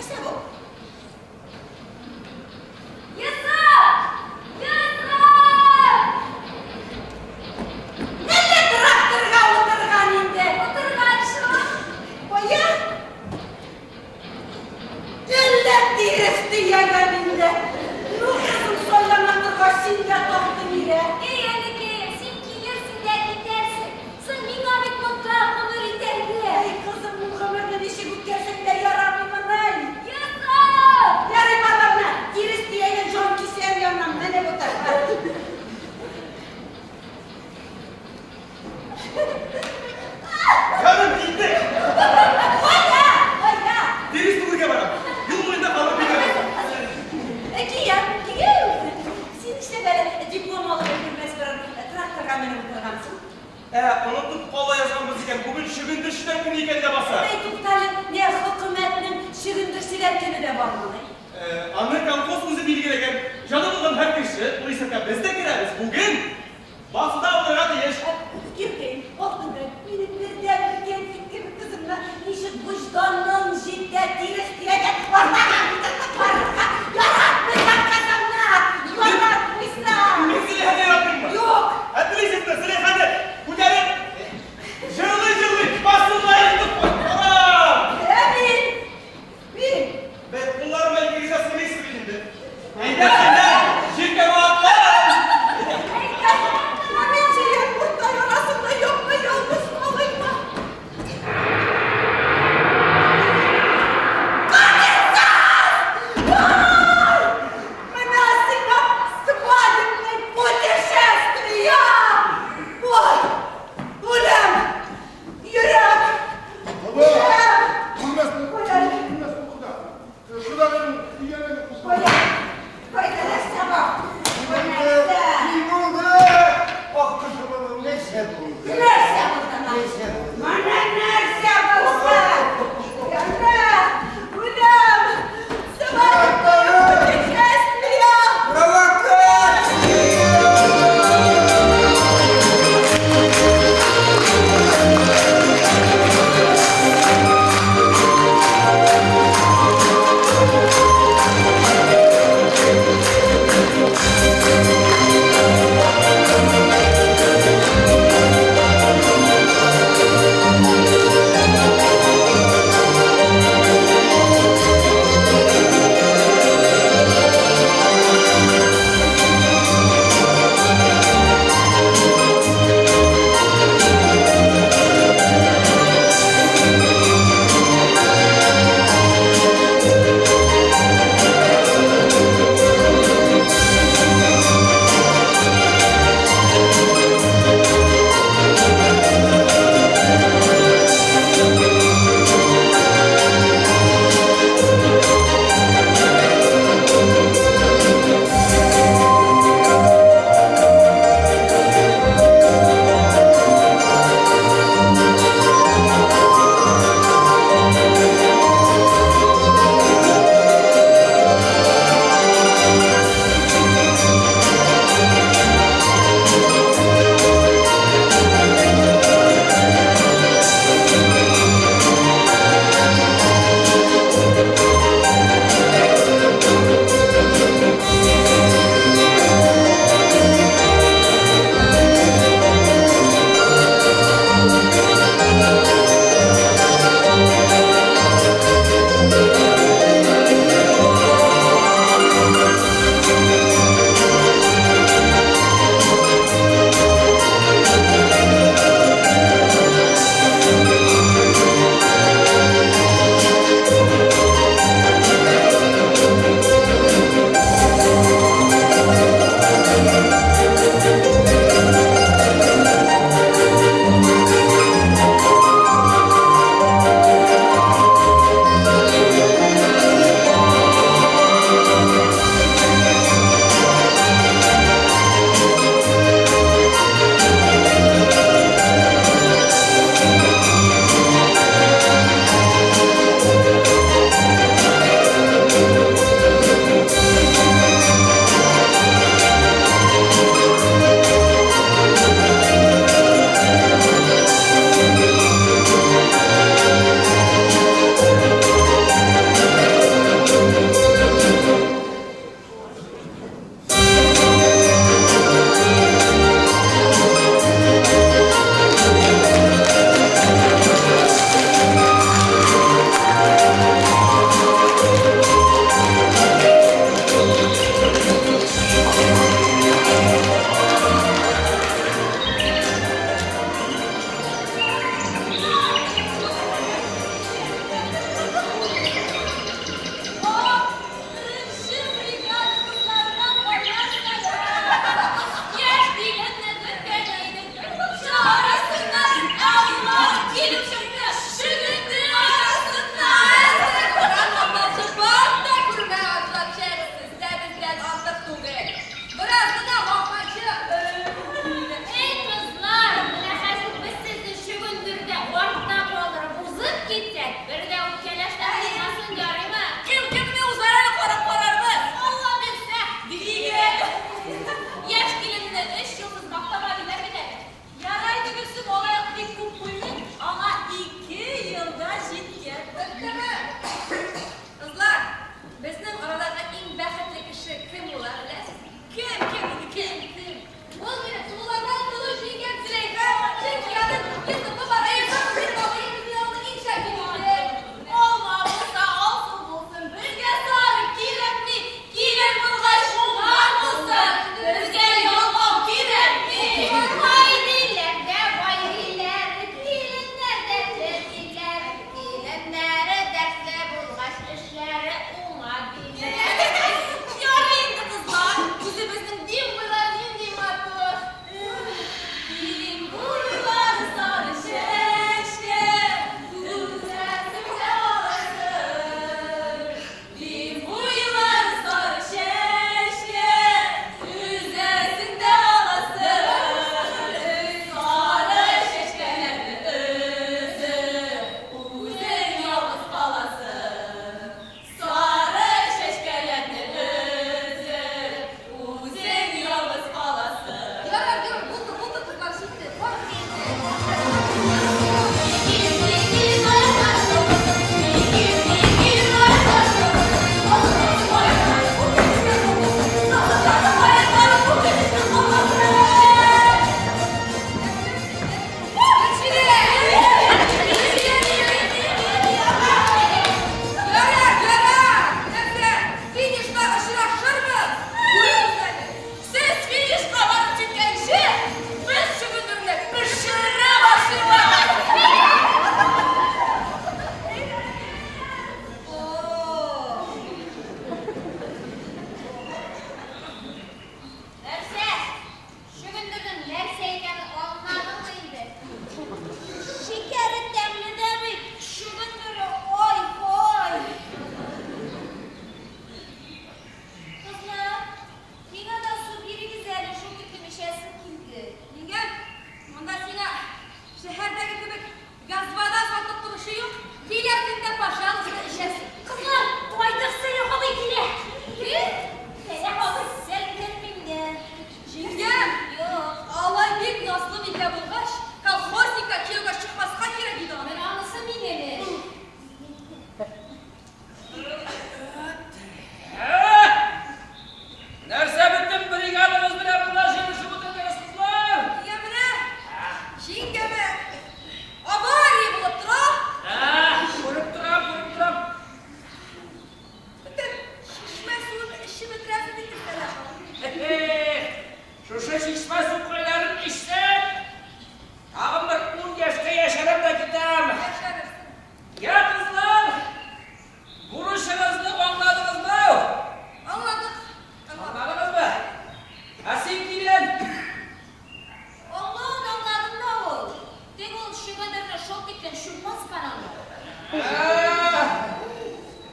İşte bu. Yusuf! Nerede traktörga oturgan indi? Oturgan şu. Baya. Gülle dirifti yeganinde. Nuh kızım soylamatır karşıyla tahtın ile. Yani sen kilirsin de gidersin. Sen mingamet nokta onur iterdi. Ey kızım bu kamerden işi gütkersen de yararımı ney? Yusuf! Yarım adamla giriş diyeyle John Kisser yanına ne bu tarafa? Karım gitti. Baya. Deniz tuğlu geberim. Yıl boyunda kalır bir geberim. Eki ya, gel. Sen işte böyle diplomalı bir mesleğin traktör kamera oturgansın. Unuttuk kolla yazmamız iken bugün şırındır şiden günü iken de basa. Ey tutalım ne hükümetinin şırındır silerkeni de varmalı. Amerikan kosmosu bilgilegen canımızdan her kişi bu istekler bizde gireriz. Bugün basıda olarak yaşa. Girmeyin, olsun be. Benim bir devri gençlik gibi kızımla işi vicdanın şiddetiyle isteyecek. Yaratmışlar kazanlar. Yaratmışlar. Mesele hadi yapayım mı? Yok. Hadi lezzetme Süleyman hadi. Bu gelin. Cırlı cırlı basınlayın. Emin. Bir. Ve bunların belki güzel seni istedim. Eyder senden. Şirke vaatlar. Anneciğim burada arasında yok mu yalnız kalayım mı? Мене складно путешествия! Ой, Улем! Юрак! Baba! Bilmezsin. Bilmezsin kuda. Şurada benim yeğenim kusura. Улем! Пойдем с тобой! Limonda! Ah kızım ne sevdim. Nerede burada? Bana nerede burada? Yanına! Ulem! Складно путешествия! Провокация!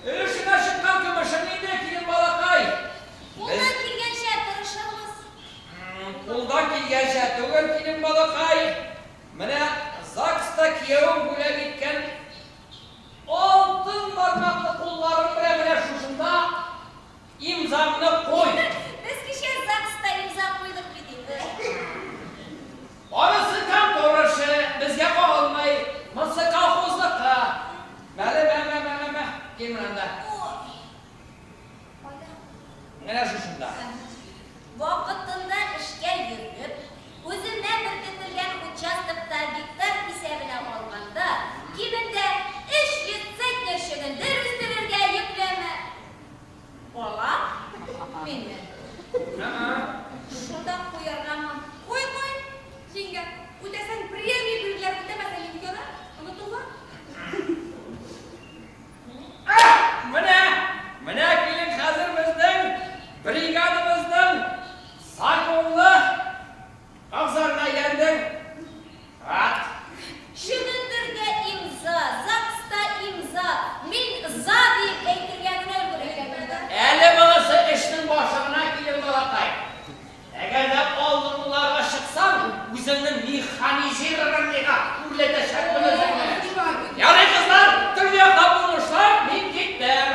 Ürüşüne çıkan kımışın iyiydi kilim balakay. Bundan kelgancha tirishamiz. Puldan kelgancha tug'il kilim balakay. Mana Zaksda kiyovim bo'lib ketgan oltin barmoqli qo'llarim bilan shushunda imzamni qo'y. Biz kishi zagsda imzo qo'ydik bitingdi. Orası tam doğrusu bizga qolmay masa kolxozlikqa. Mana kelmanda. Mana shushunda. Vaqtida ishga yurib, o'zimdan bir ketilgan uchastkada gektar hisobini olganda, kimda ish yetsak yashaganda restoranga yuklama. Bola, meni. Shunda qo'yarman. Qo'y. Senga o'tasan premiya belgilar o'tamasang imkonlar. Unutdingmi? Mana kelin hozir bizning brigadamizning Sakovli Qavzarga keldik. Shirindirga imzo, zagsda imzo, men za deb aytilganini o'ldirganman. Eli bo'lsa ishning boshlig'ina kelin balaqay. Agarda oldinlarga chiqsam, o'zimni mexanizirlarga urlatashak bilasan. Ya'ni qizlar, turli yoqqa bo'lishlar, men ketdim.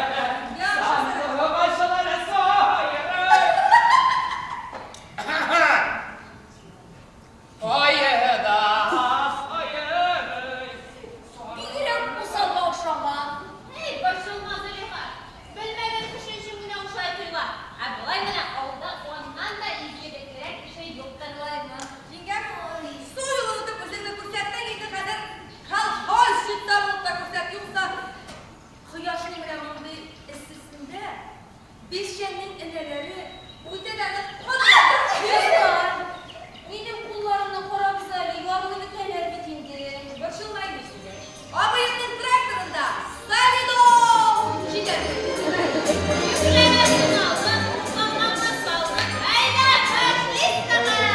Bigiram usalga o'xshagan. Ey, boshilmaz Züleyha. Bilmegen kışın güne uşaytırlar. Abulay mana avda ondan da ilgilenecek bir şey yoktan var mı? Yengam, so'yiluvdi o'zingni ko'rsatdan yetib qadar kolxoz shiddatda ko'rsat yo'qsa quyoshning bilan bunday issisinda beshyanning inalari o'talarni qoladi. Benim kullarımla korabizali yorulunu kenar bitingdi. Boshilmaydi sizga. Obayning traktorida Salidov chigadi. Yüklemesin aldın, mamamla saldın. Hayda, kaçlis kadar.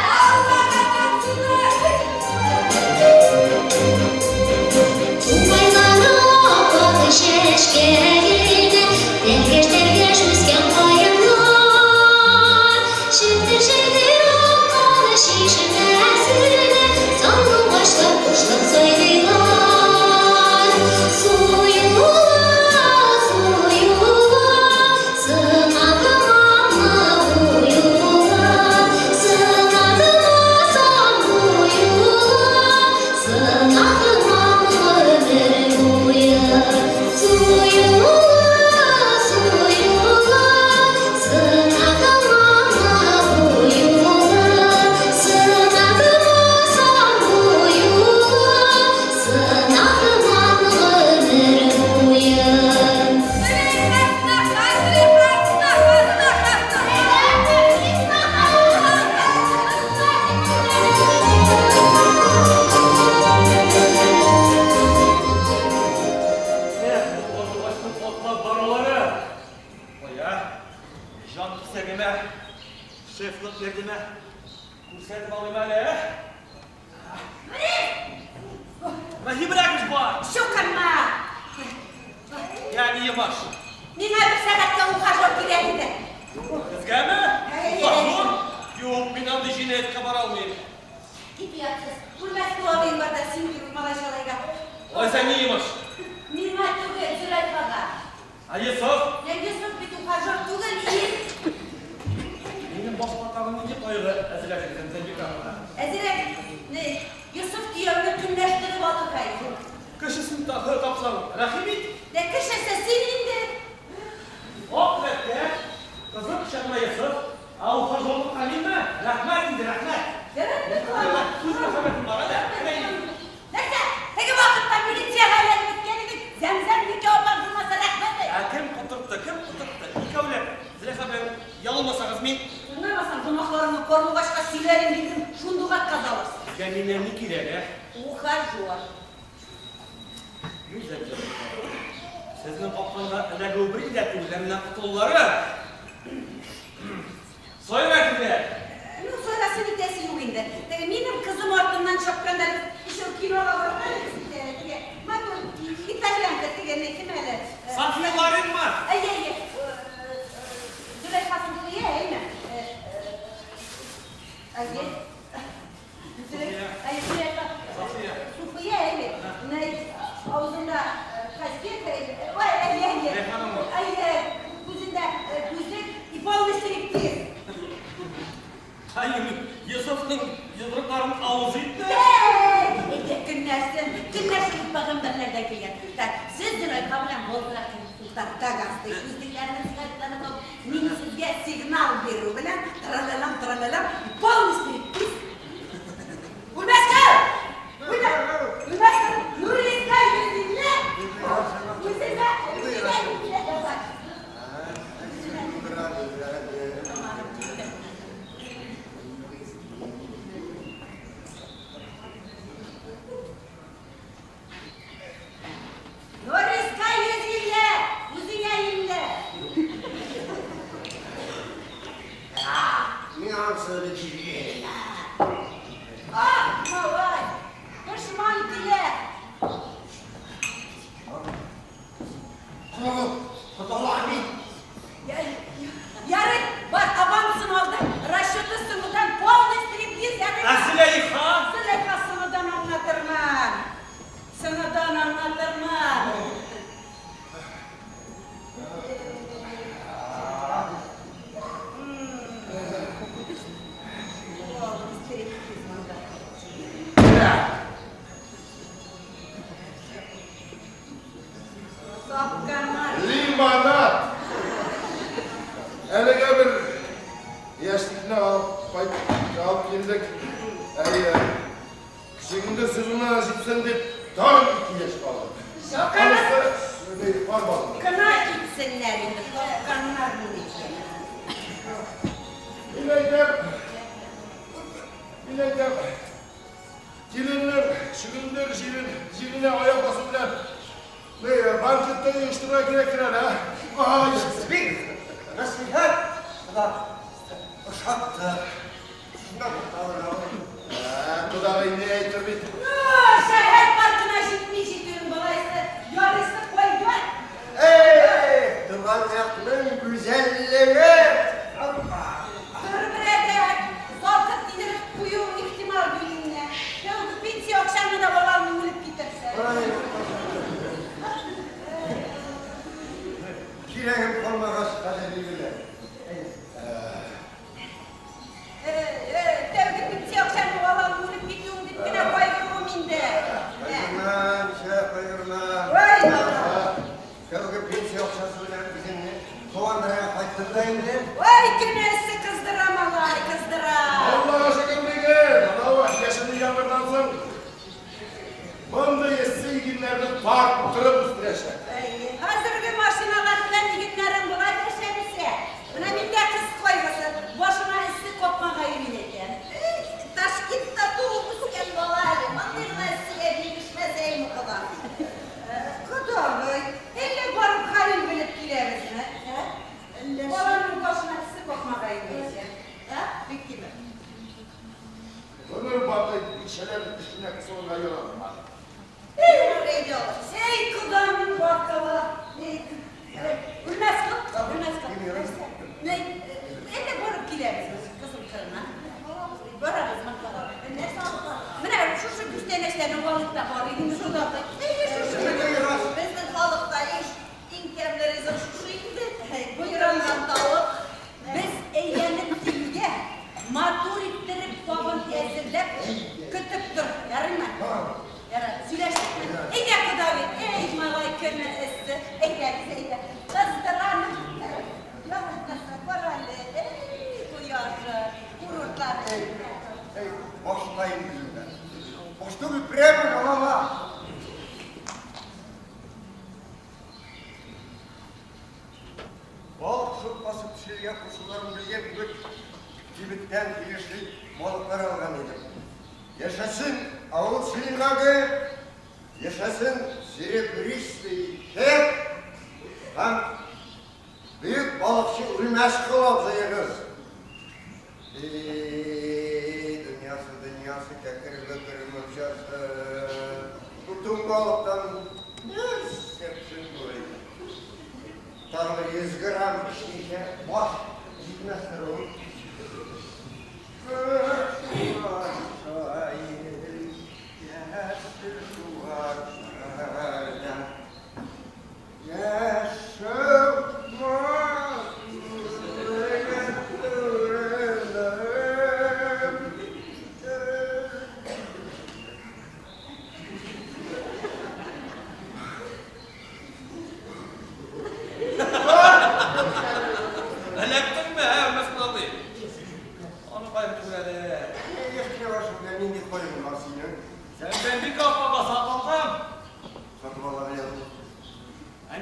Şeflik verdiğime kursatma alayım hele. Mahi bırakmış bu an. Sho'kanma. Yani iyi baş. Menga bir saatga uxashib kerak edi. Kızga mı? Ufak mı? Yok, ben andı jinayet kabar almayayım. Gidiyorsunuz. Hurmatli o'g'linglarda sindirib malashalarga. Oy sen iyi baş. Menga tug'il Zulaykhaga. Yusuf. Yusuf bir uxashib tug'il. Benim baş patalımı git oyunu ezileceksin. Sen bir kanala. Ezilek. Ne? Yusuf kuyovni tunlashtirib oldi. Kışısın takı kapsam. Rahimit. Ne kishisi senindi. Hop bekle. Kızım şanma Yusuf. Av fazlalık alayım mı? Rahmet indi rahmet. Evet mi? Kuz rahmetim var hadi. Neyse. Peki vaqtda militsiyaga aylanib ketgandik. Zamzam nikohdan bo'lmasa rahmat. Kim kuturttu? İki öyle. Züleyha ben yanılmasanız min. Anlamasan gunohlarimni ko'rib boshqa suylaring dedim. Shundoq atqazalarsiz. Gemine nikilere. Ухожу. Güzel canım. Sizin kaptanlar ödegü bir ilettiğinizden kutuları. Soyverdiler. Ну, so'rasini bitasi yo'q endi. Mening qizim ortimdan chiqqanda shu kinoga borib, Türkiye'den kelgan Türklar siz Dunoy bilan bo'ldilar Türklar dag'asti o'zliklarini sigaretlarni men sizga signal beru bilan tralalam полностью Ulmaskal! Ulmaskal! Nuringa yüzünle! Yüzünle! Nuriska yüzünle! Yüzüne yüzünle! Nüansları gibi. Ah! Vay! Düşman dile! Yarın bak avansın oldu. Raşıtı sınıfından полностью biz yani. Züleyha! Züleyha sınıfdan anlatırmam. Sınıfdan anlatırmam. Kapkanlar. Limanat. Elega bir yaşlıkını alıp geldik. Küçüğünde sözüne azipsen de tam 2 yaş falan. Şokanlar. Öyle parmadım. Kına gitsinler indi. Kapkanlar bunu için. Bileydim. Gelinler, şirinler, jiline ayak basınlar. Ne ya, banketten uyuşturma gerektiren ha? Aha, Bir nasihat. Uşaktı. Şuna bakalım. Bu da beni ne eğitir Şehir parkına gitmiş diyorum dolayısıyla. Yarısı koy gör. Duman aklın güzelliği. Kırmırede salkıt dinir kuyu ihtimal gününe. Yok pensiye akşamına da babam ulup giderse. Kireğim kolmağa kaderiyle. Devlet pensiye akşamına babam ulup gidiyorum dipine koyuyorum indi. Kayırma, bir şey kayırma. Vay baba. Kavga pensiye okşasıyla bizimle Kovandra'ya kayıttırdaydı. Vay künesi kızdıramalar kızdıram. Allah'a şükür bir gel. Allah yaşını yandırdansın. Bunda yesi günlerde park kırıp üstüreşler. Hazırgı maşinalar bilen yigitlerin bulay deşemisi. Buna bir de kız koyması. Boşuna üstü kopmağa yemin eder. Taşkit'te doğmuşken dolaylı. Mandırma üstüne bilmişmeseyim o kadar. Kudu, elle varıp kayın bilip gireriz mi? Olanın boşuna üstü kopmağa yemin eder. Bitti mi? Ömür batı bir şeyler üstüne sonra yolalım. Ey kudamın bakkala. Ülmez kıl. Ne? Elle varıp gireriz kızım kırına. Vararız bakkala. Ne sağlıkla. Mine şu güsteneşlerin balıkta var. Şurada da. Bizden halıkta iş imkanlarınızı şu indi. Buyuranlar tavuk. Biz eğlenip dilge matur ittirip babın ezirlep kütüp dur. Yarın mı? Söyleştik mi? Ey de kadar ey malay könül esti. Eyle bize eyle. Kızdıran. Yavrularına paralı. Ey kuyarlı. Kururlar. Boştayım yüzünden. Boşta bir premin ama. Balık sırtması pişirgen kusuların bilge bir güç. Kibitten girişli balıklar algan idim. Yaşasın Ağul Silingagı, yaşasın Siriprisli Şef, hem büyük balıkçı Ülmeşkıl ablayınız. Dünyası kekirli kırmızısı, bütün balıktan bir sepsin böyle. Tanrı 100 gram şişe, baş gitmezler olur.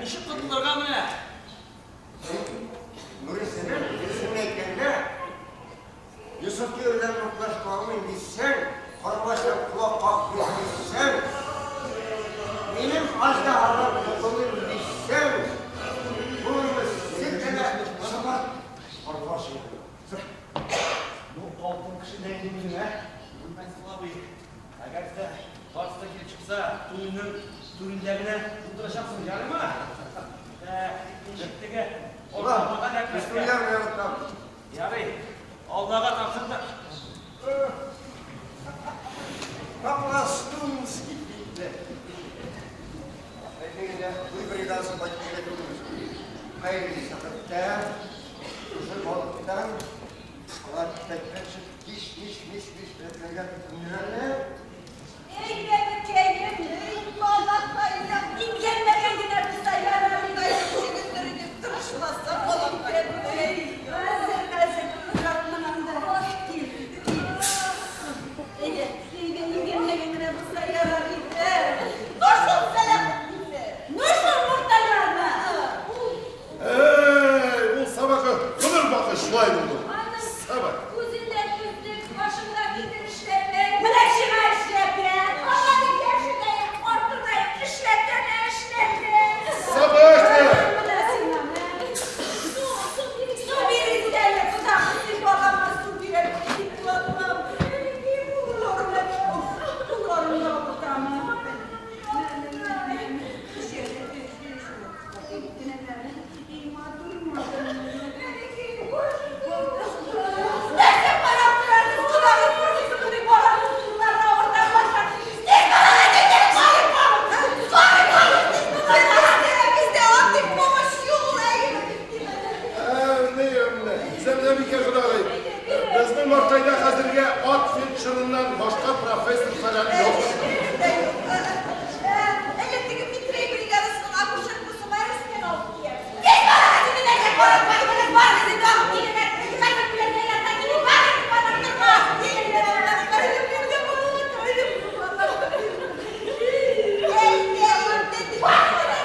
işi kutlularga mı? Nuri senin yüzün eykende Yusuf'ki öyle mutlaşmağımı bilsen, karmaşa kulak kalkmışsan, benim ajdahalar dokunur bilsen, bunu silkene sabah karmaşa yapıyor. Bu altın kışı neydi ne? Ben sana buyur. Eğer de Kars'taki çıksa türünlerine tutturacaksın yani mi? Ciddiğe Ulan, Bismillahirrahmanirrahim. Yarı Allah'a tapsın da. Kaplastum skipite. Efendim, bu bridası başlayacak oluruz. Hayırlı sakıtta, kuşun balıktan, kulak tekrar çık, diş, tekrar tümlerle. Ey benim keyfim, ey bağlatmayla, ingelmeden gider bu sayılarlarında işini sürdürüp duruşmazsa oğlum benim. Ey, ben bırakmanında. Ey ingelmeden bu sayılarlar gider. Dursun selam. Dursun muhtarlarına. Bu sabahı kılır bakışlayı buldum. Sabah. Kuzinden küzdük, başımdan bitirişlerle. Mınaşıma işlepler. Allah'ın yaşındayım, ortadayım, işletene işletene. Sabah işte. Su bir izlerle kızartısın babama su bir kullanmam. Bulurum hep. Bulurum yok tamam. Nerede para attırırdın? Kulağı kurmuşsun bir para. Bunlarla oradan başlar. Siz bana ne dediniz? Biz de attık konuşuyoruz. Ne yönüne? Sen de bir kez arayın. Bizim ortayda hazırga at filçerinden başka profesör falan yok. Elektriğin mitreyi brigadasının akışır kusumu resmen oldu diye. Siz bana hazırda ne para koydunuz var dedi. Tamam yine ben kulüplerine yanına gidip var dedi. Bana durma. Yine öyle bir de bunu öyle bir bana. Ey diyor dedi. Var dedi.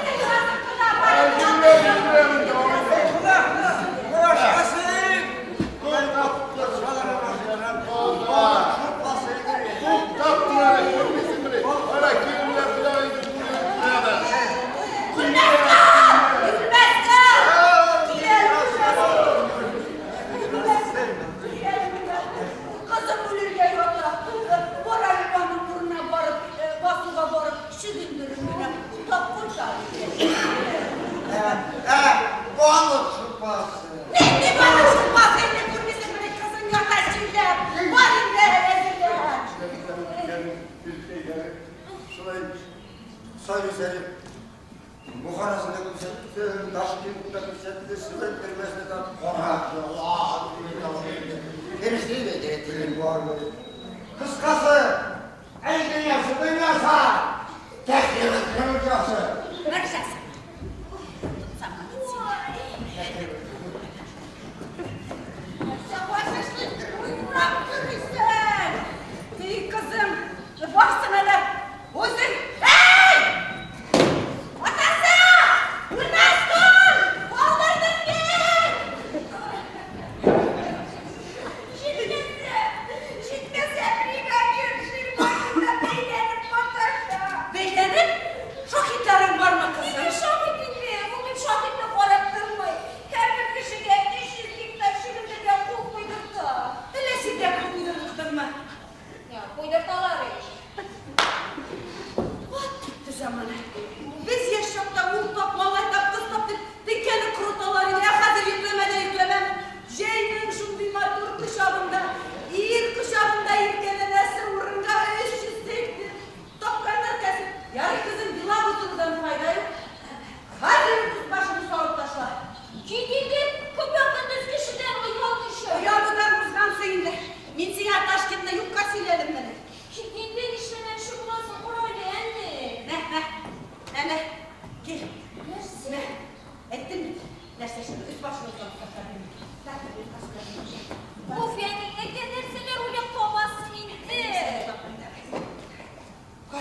Kızım ölürge yoksa, Boralıkan'ın burnuna varıp, basıga varıp, şüzündürümüne, top kurtardı. Bu anlık şurpası. Ne bana şurpası, ne kurbisin böyle kızın yataşıyla, varın reziller. Şurayı sayı serip, buharasında kutsettim, taşkınlıkta kutsettim, sıvı kırmesine tam konak, Allah! Temizliği de gerektirir bu arada. Kıskası, el dünyası, dünyasa, tek yılın kırmızısı. Bırakacaksın. Sen başlasın, bıraktırırsan. Ey kızım, baksana da, uzun, hey! Atası! Bundan dur! Kaldırdın beni! Şitmese brigadier şirketinde beylerim batarsa. Beylerim? Şahitlerin var mı kızım? Bir şahitin mi? Bugün şahitle korattırmayın. Her bir kişi geldi, şirketler şimdi de kul kuydurdu. Hele sizde kuyruğunuzdur mu? Ya kuydurtalar iş. Gitti zamanı. Biz yaşamda mutlak malayda kıstaptık. Dikkeni kurutalarıyla hazır yüklemem. Jeynin şunday matur kışavında, iyi kışavında yirkelenesi uğrunda eşitsekti. Toplarına kesin. Yarı kızın dilavusundan fayda yok. Hazır kız başını soğuk taşla. Gidildi, kupyakladız kişiden o yol dışı. Yavrudan kızgan suyunda. Minsiyat taşkınına yukka silelim beni. Gidildi işlenen şu burası orayla endi. Ne? Gel. Neresi? Ne? Ettin mi? Neyse şimdi üst başını soğuk taşla. Of yani ne gelirseler öyle kovasın indi. Koy.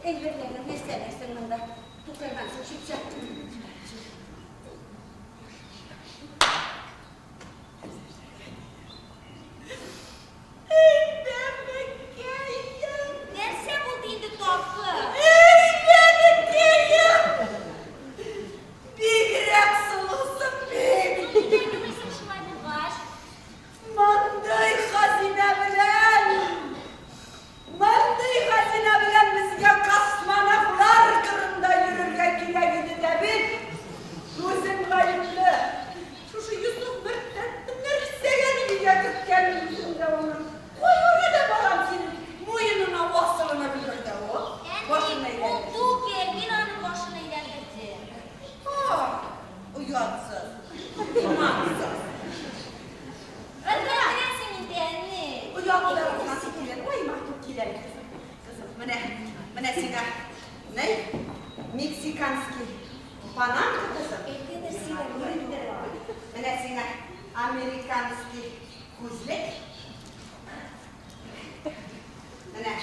Elverlerim ne istersen da tukayman seçipçe. Nerse bu dindi toplu? Bigrek sulusun benim. Gülmüşsün şunay bulgaç. Manday hazine bilen bizge kasmanaklar kırında yürürge kilegidi de bir. Gözün kayıtlı. Şu Yusuf Mürt'ten nerseye gidecek kendimizin de onun. Koy orada bakalım senin muyununa vasılına bilir de o. Başına Yani ilerlesin. olduğu Mina'nın başına ilerledi. Uyatsız, imansız. Öldüren senin değerini. Uyanlarım nasıl girer? Vay mahtuk girer. Kızım, mene siga. Ne? Meksikanski. Banan kızım. Mene siga. Amerikanski. Kuzlek. Mene.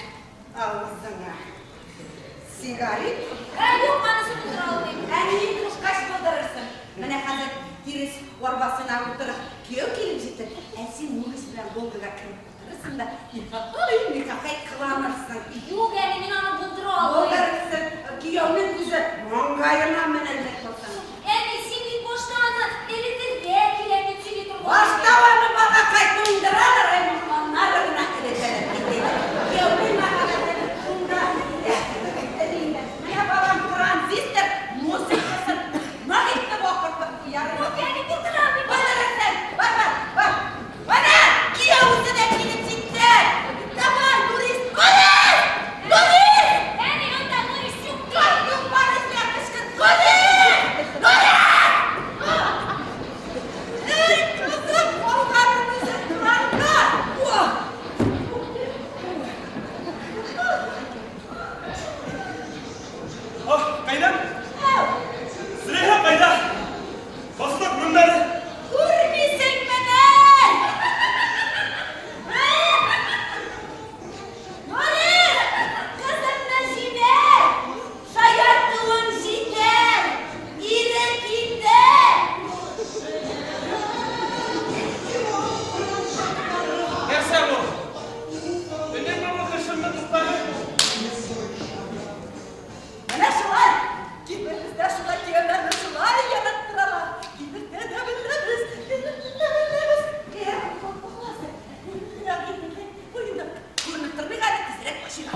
Ağzına. Sigaret. Yok anasını kıralım. En iyi kuşkaş buldurursun. Mene hazır giriş orbasına oturup kiyo kilim zitten. Ensin Muris bilen Golga'ga kırıp oturursun da ay nikahı kılanırsın. Yok yani Mina'nın bulduralım. Buldurursun. Kiyo'nun güzel. Mongayına menelmek olsan. Yani şimdi boştağını delidir diye kilerini çilidir. Baştavanı bana kaytundırarlar. Ay onları günah edeceğim. Kiyo'nun mahalleleri bunda. Ne babam transistor musikasın. Nahitte bakır yarın. Yok yani bu kral bir Buldurursun. Bak. Bana Kiyo'nun da kilim zitten. Tamam Muris. Muris. yani ondan Nuris yok. Kalbim barış yakışkın. Muris. Ey kızım kollarınızı kıranlar. Ah kayda. Züleyha kayda. Basıda kurun beni. Kurmisin beni. Muris. Kızım Nasibe. Şayattığın ziter. İrekinde. Nerse bu? Önemli bu kışında tutları. Ana şular. Gitmemizde şular kiyevlerle şular yanattıralar. Gitmemizde de biliriz. Eğer bu korkmazsa. Ya gitmemizde. Buyurun da. Kurnuklarını gayret dizerek başına.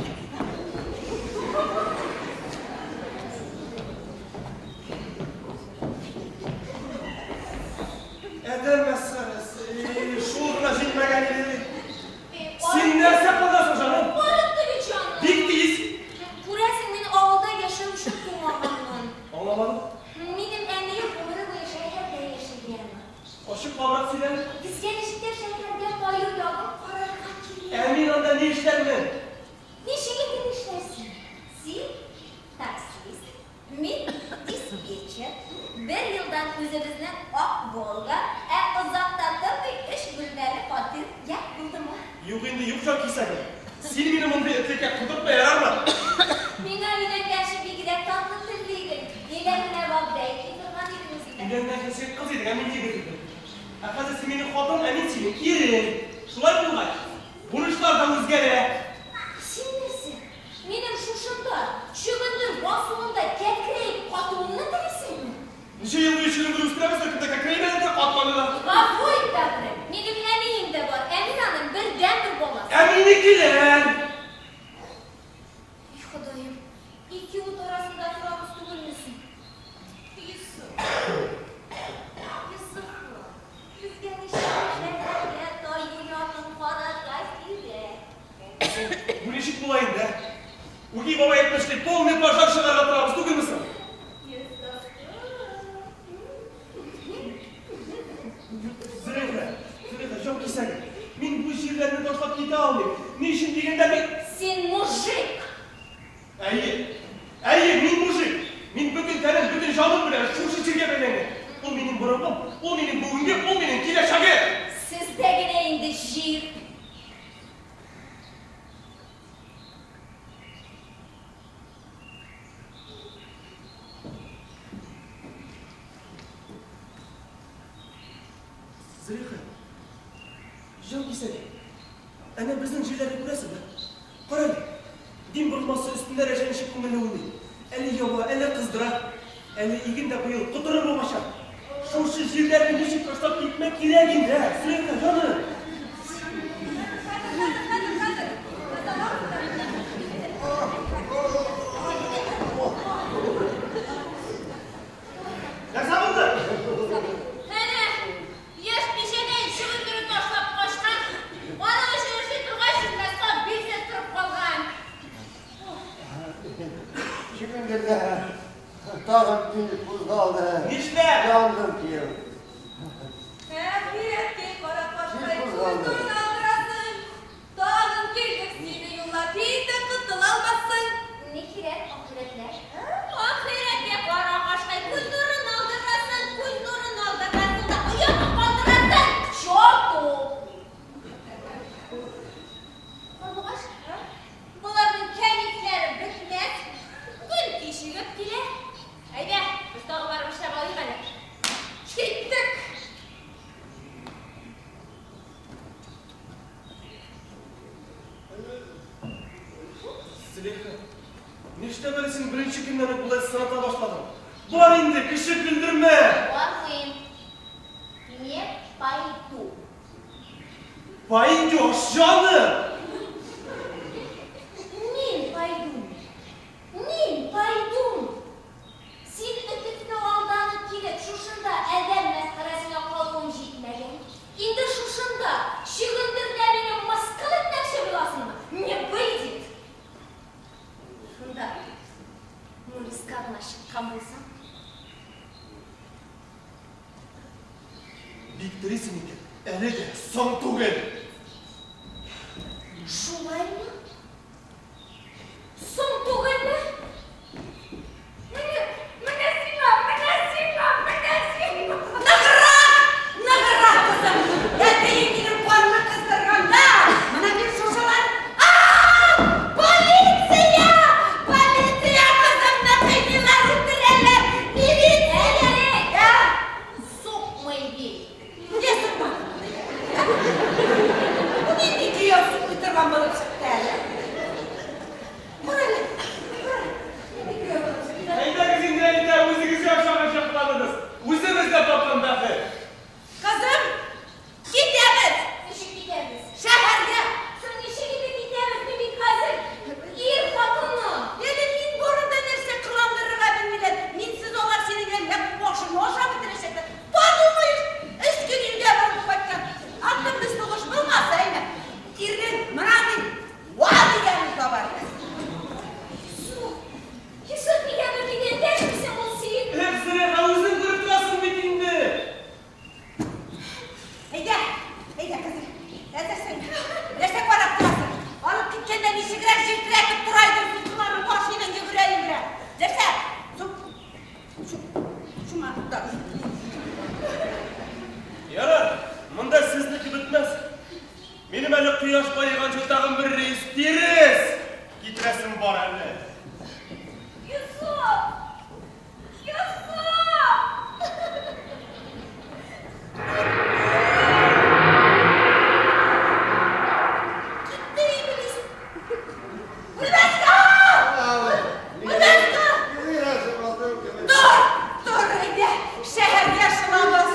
Edemezsiniz. Şuuruna zilmegen gibi. Sen nerse kalasın canım? Barıktı bir canlı. Diktiyiz. Bu resimini avulda yaşamışım kumağımın. Anlamadım. Benim anneyi kumara bu şehirde yaşayan. Aşık kavrak silen. Biz gelişikler şehirde bayılıyorduk. Para kaçırıyor. Emin anda ne işler mi? Ne şehirde işlersin? Sil, taksist, dispatcher, bir yıldan üzerine ok Volga, uzaktan da bir iş gülmeli Fatih yapıldı mı? Yok indi yok çok iyi sakın. Silmini bunu etleke kudurtma yarar mı? Mina yine gerçi bir gidek tatlı tırlıydı. Yine ne bak değil, İnternet yüzünden. Bilenler kesin kız yedik emin getirdim. Akazı simini kodun emin silin. İri. Şulay bulgay. Buluşlardan özgere. Şimdisi, benim şuşumda, şu gündür basımında kekreyip patronunu bilirsin mi? Nice yıldır üçünün üstüne sakında kakayı ben de katmalılar. Gafuy tabi, benim eminim de var, Emin Hanım birden bir bolas. Eminikiler. Xudayım, iki ut arasında duran üstü bilmesin. Yusuf. Yusuf'la. Yüzgeni şehirlerle dayıyanın para kaçtıydı. Bu neşik bulayın da. Ugi baba etmiştik, polni paşar şıkarla tarafı tuğun musun? Züleyha, çok güzel. Min bu şiirlerini dostak gidi almayayım. Niçin dilinden bir... Sen mujik. Әйе, min mujik. Min bütün terim, bütün canım bilen şu şişirge beleni. O benim bırağım, o benim buğumge, o benim kireçage. Siz de yine indi şiir. bizning şeyleri görəsiz mi? Qarayın. Din burulması üstünde rejen şıkkımını oynuyor. Eli yava, eli kızdıra. Eli ilgin de bu yıl kuturur mu başa? Şu şişirlerin düşüp başlayıp gitmek gereğinde. Sürekli canı. Ne savundu? Hele, yaş bir şey değil, şu gündürü taşlap koşkan. Bana ışığı durgaysın da son bir ses durup kalgan. Kimindir de dağın bir buz kaldı. Nişler? Yandım ki. Hepiyetki kara koşmayı kuzdurun aldırasın. Dağın girdiksini yollar bir de kıtıl almasın. Ne kirer ahiretler? Ahirette kara kaşkay kuzdurun aldırasın, kuzdurun aldırasın da uyanıp kaldırasın. Çok doğu. Kardeş, bunların kemikleri bitmez. Gün kişiyip bile. Haydi, Mustafa varmışlar alayım hadi. Gittik. Züleyha, nişte böylesin birinci günden bulaşık sanata başladım. Var indi, kışı güldürme. Bakmayın. Niye baydu? Bayınca hoşçalı. Nin baydun. Nin baydun. Sen ötekine aldanıp gelip şuşunda elden meskarasına kolun jitmegen. İndi şuşunda şığındırlarını maskalık nakşı bilasın mı? Ne baydit? Şunda Nuriskadına şıkkan bulsam. Bikterisin iken, ele de son tuğel. Şulay mı? Son tuğel mi? Nagırak kızım. Erkeğin gidip kolunu kızdırganda. Bana bir şuşalar. Politsiya! Politsiya kızım ne kıydılar üttüreller. Militsiya! Ya! Sokmayın. Ne sıkmadın? Bu ne diyorsun? Bitirmem balık çıktı hele. Buraya. Ne diyorsun? Hayda kızın direnlikler, müziğinizi aşağı kullandınız. Müziğinizle toplam dahi. Kızım. Gidemez. Işık gideriz. Şehirde. Sen işe gidip gideriz bir kazık. İyi hatunu. Yedi min borunda nerse kılandırır abin millet. Minsiz olar senin eline boşun boşa bitirecekler. Tanımayız. Eski günde varıp bakkan. Aklım üstü hoş bulmazsa yine. İrrin, mıramin. Vadi gelmiş kabar. Yusuf bir yana gidelim der misin o sihir? Hepsine havuzun kırıklasın bitindi. Heyde. Heyde kızım. Neredesin? Nerse koraktılasın. Alıp dükkandan işi girer şirtire ekip duraydın. Sütunların başıyla yıkırayım bire. Nerse? Şu mantıkta. Yarın, bunda sizniki bitmez. Benim eli kıyaş bayıgan çötağın bir reis deriz. Gitresin var elle. Yusuf! Yusuf! Gitti iblis. Gülbezka! Dur heyde. Şehir yaşılamaz.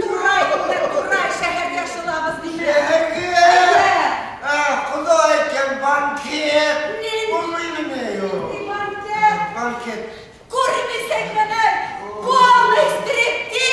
Duray şehir yaşılamaz değil mi? Kudayken banket. Ne? Bunu bilmiyor. Banket. Banket. Kurimi sekmeler. Kuallı striptiz.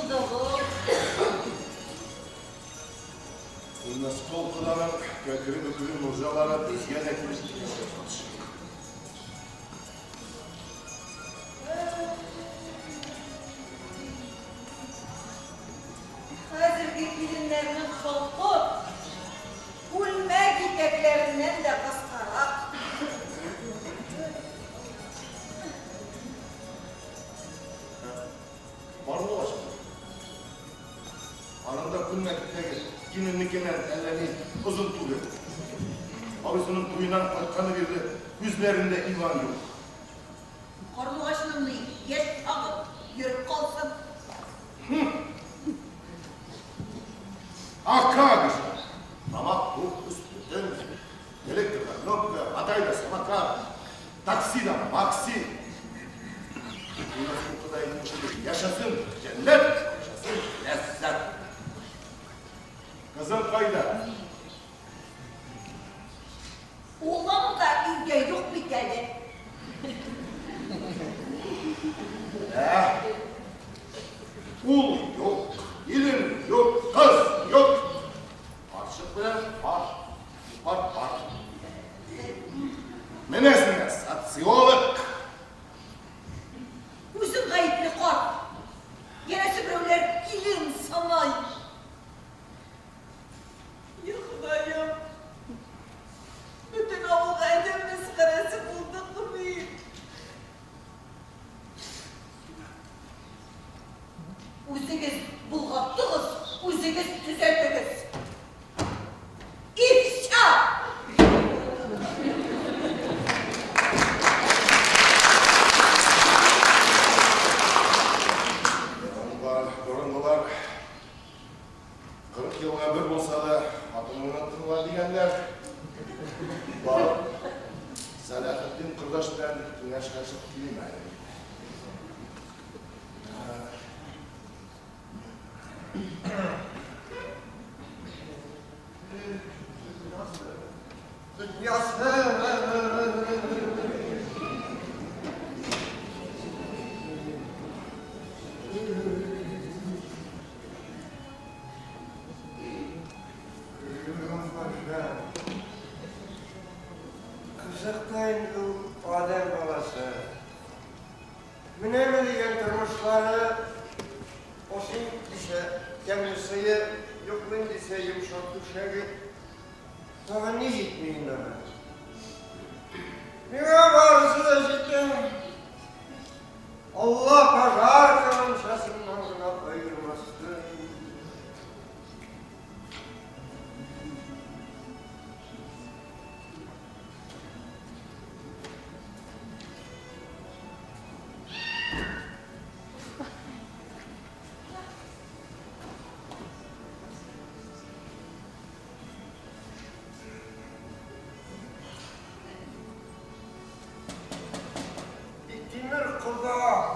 Kudağım. Bunun skolkuların, kökürü bükürü murcaları bizge de kürüstüyor. Hazırki gelinlerinin şolku, ulme gideklerinden de kıskarak. Var mı başka? Arada künmekte gününlükine ellerini uzun tutuyor. Abisinin tuyundan kanı girdi, yüzlerinde iman yok. Karlılaşını geç takıp yürüp kalsın. Akka güzel. Ama bu üstünden elektrikler, nokta, Hatay'da Samakar, taksida, maksi. Bu kadar ilginçlik. Yaşasın cennet, yaşasın lezzet. Kızım kayda. Oğlan da ilge yok bir geldi. Ul yok, ilim yok, kız yok. Harçlıklı var, var. Menesine satsiyoluk. Uzun kayıtlı kar. Yine süpürürler ilim sanay. Ya Hudayım. Bütün avuk edem meskaresi bulduk mu? Uzunuz bulgattınız, uzunuz düzelttiniz. İfşa! Korundular. 40 yılına bir olsa da adını unutturlar diyenler. Bağır. Selahattin Kurdaş bilen güneş karşılık değil mi? Kızıktayın bu Adem balası. Münemediyen durmuşları o şey dişe gelmeseye yokluğun dişe yumuşak düşeri daha ne gitmeyin ona. Ne varsa da cidden Allah pazar kalan şasından ayırmasın. Bittinir kuda.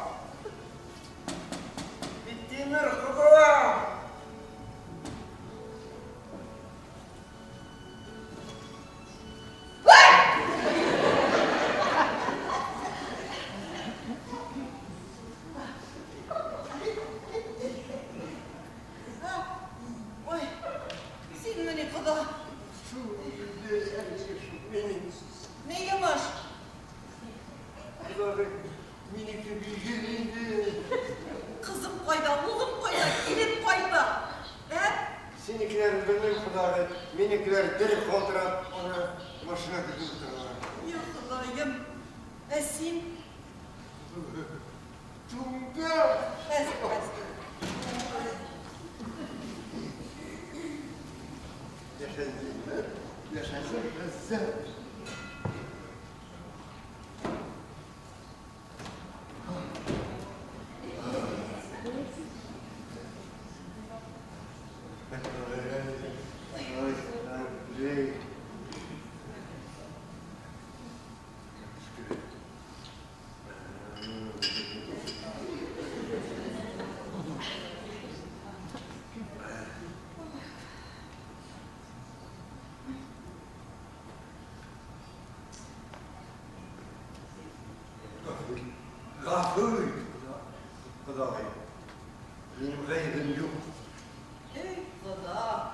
Bittinir kuda. Oy, senin ne kadar? Ne yavaş? Minik bir gülüydü. Kızım payda, oğlum payda, gelin payda. He? Sinikler benim kadar, minikler deli kontrat ona başına götürdüler. Yıkılayım. Esin. Tunga. Es. Yaşasın. Yaşasın. Gafur. Kudayım. Benim gayrım yok. Ey Xuda.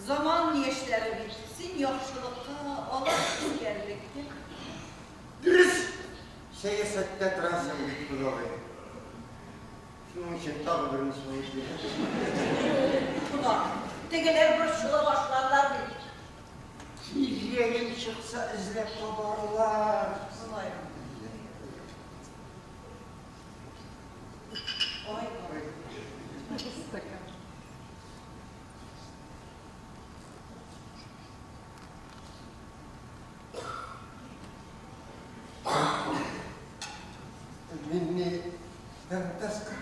Zaman neşləri bitsin, yaxşılıqqa, Allah güzəllikdir. Dürüst! Seyasette transım bitti dolayı. Şunun için tabi birini söyleyeyim. Xuda, tegelər bir şula başlarlar dedik. Yerim çıksa izlep babarlar. Zılayım. Ay, ay. Minni fantastik.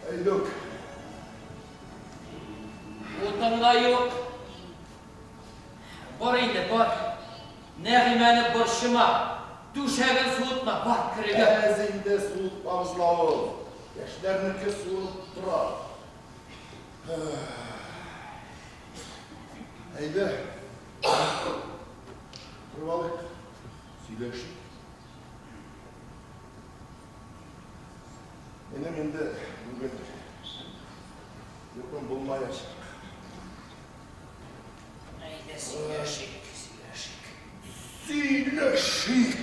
Hey look. Otamda yok. Var indi, var. Nəğiməni başıma, düşəgin soğutma, var kırıga. Ezinde soğutmamız lazım. Yaşlarınınki soğutup durar. Haydi. Durmalı. Söyleşin. Benim indi bugün yakın bulmayacak. Haydi söyleşik, söyleşik. Söyleşik.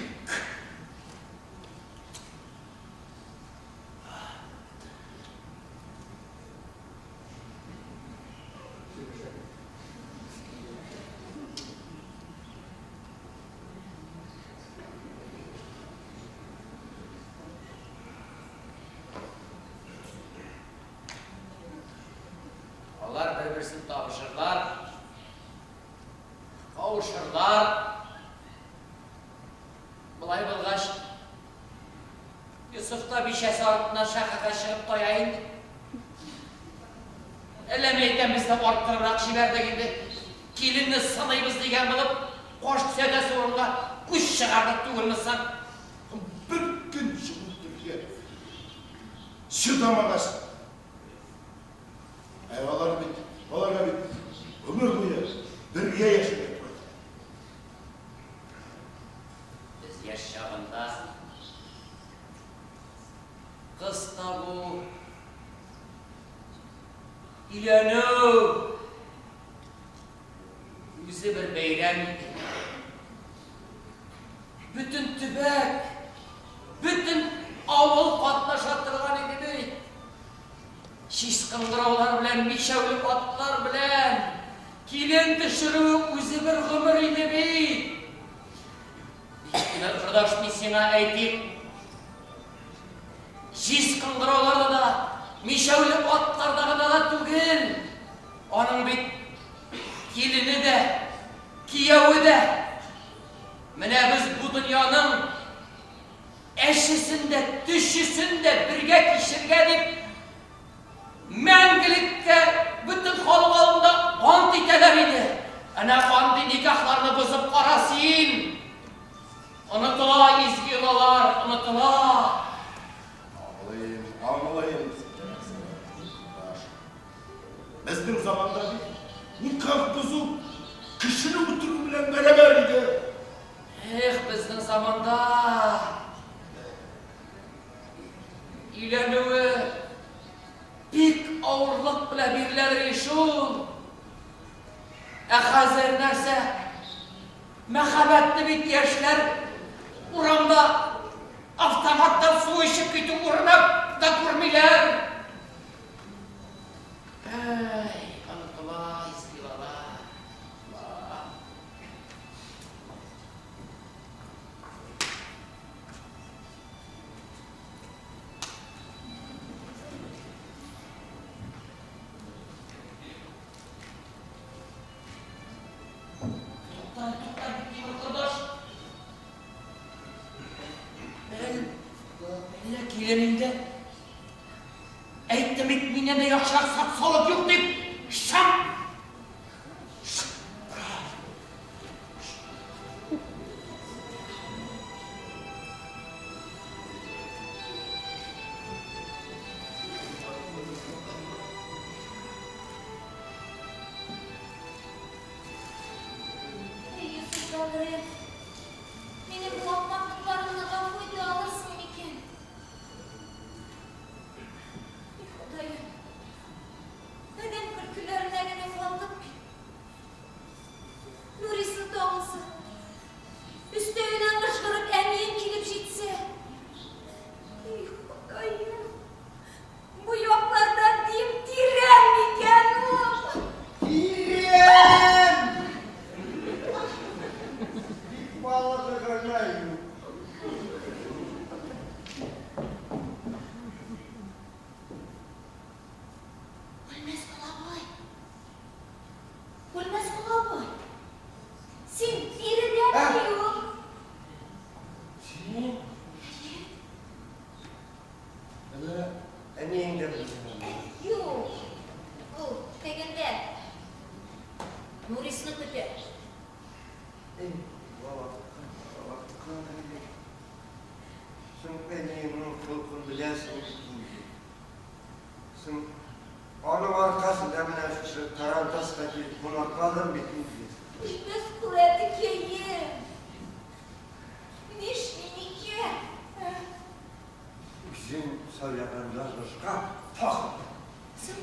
Onlar bir-birisini tapışırlar, kavuşurlar. Bulay bulgaç, Yusuf da bir şeysi altından şakaka çıkıp doyayın. Elemeyken biz de ortarak şiberde gibi kilinini sanayımız diyen bulup koş tüsede sorunla kuş çıkardık tuğulmuşsan. Bir gün çıkıp Türkiye. Şu damagasın. Eyvallah bitti. Olarga bitti. Ömür boyu birge yaşayacak. Biz yaşamında kız da bu İlanı bizi bir beyran bütün tübek bütün avul katlaşatırgan idi. Şiş kıngıravlar bilen, mişevli atlar bilen kilin düşürü özü bir gümür idi bi. Bir kırdaş misina aytip şiş kıngıravlarda da mişevli atlardagı da tügün. Onun bit kilini de, kiyavi de mine biz bu dünyanın eşisinde, düşüsünde birge kişirgenip Мәңгілікке bütün халық алдында ант ителер idi. Ana anti nikahlarını bozup karasın. Unutula izgilalar, unutula. Ağlayın. Bizim zamanda bir nikah bozup kişini oturup bilen beraber idi. Bizden zamanda ilanığı pek ağırlık bile birler işul. Hazır nerse mehabetli bit yaşlar uğramda avtomattan su içip gidip uğranak da kurmiler. Ey, anıtıla, istilala. Kiligeninde. Eyttemik minene yaşar sapsalık yok deyip şam. Yusuflarım, benim bu ahmaklıklarımla kafayı da alırsın iken. Dayı, neden kırkülerine gene kaldık ki? Nurisi doğması, üstüne kışkırıp emeğin kilip jitse. Dayı, bu yoklardan diyeyim diren iken o. İrem! Vallahi görmeyim. Gülmez Kulaboy. Gülmez Kulaboy. Sen birden mi yok? Senin? Öyle emeğin de Yok. Bu degende. Nurisini kötü. Sen emeğinin kılkını bilesin. Sen onun arkasında bile şu Tarantas'taki konakların bitince. Gülmez kuvveti keyim. Nişminike. Bizim savyalarımızdan başka tak. Sen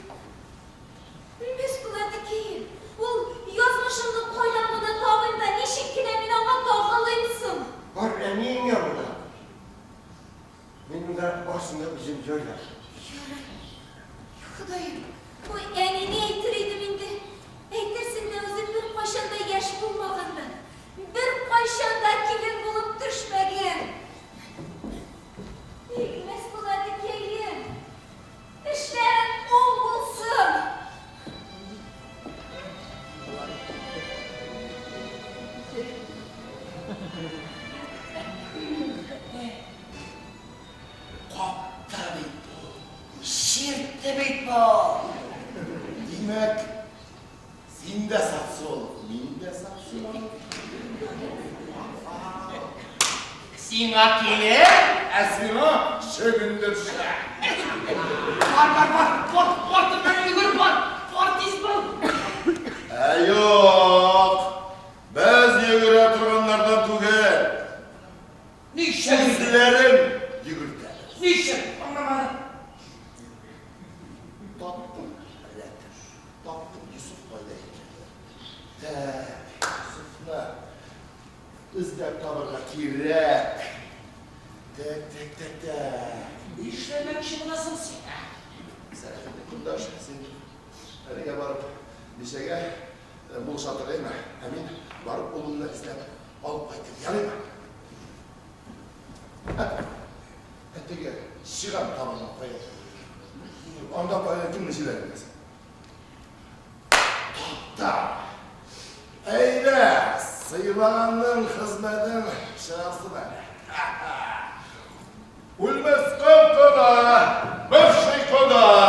Gülmez kuvveti keyim. Bu yazmışımda koylanmada tavında nişikinemin ama dağılıymışsın. Var emeğin yanında. Benim de aslında bizim söyler. Kudayım, bu enini eytiriydim indi. Eytirsin de özü bir paşanda yaş bulmağından. Bir paşanda kilin bulup düşmegin. Bilmez kuladı keyim. İşlerin olgulsun. Tabii bu. Şirt demek bu. Demek sen de satsol, min de satsol. Sin akili, Esina şögündür Var, ben yürü var, dizbal. Yok. Biz yürüye turganlardan tüge. Nişan, Bizlerin yürüte. nişan, anlamadım. Tattım. Öyledir. Tattım Yusuf böyleydi. Yusuf ne? İzdep tabaka kirek. Tek. İşlemek işi nasılsın? Sen efendim kundaş, sen nereye varıp liseye buluş hatırlayın mı? Emin varıp onunla izlep alıp baytır, yarayım mı? Etteki şiran tamamına koyayım. Onda paylaşım nesileriniz? Da. Eyle, sıyılanın hizmetin şahsı beni. Ulmes koda, böfşey koda.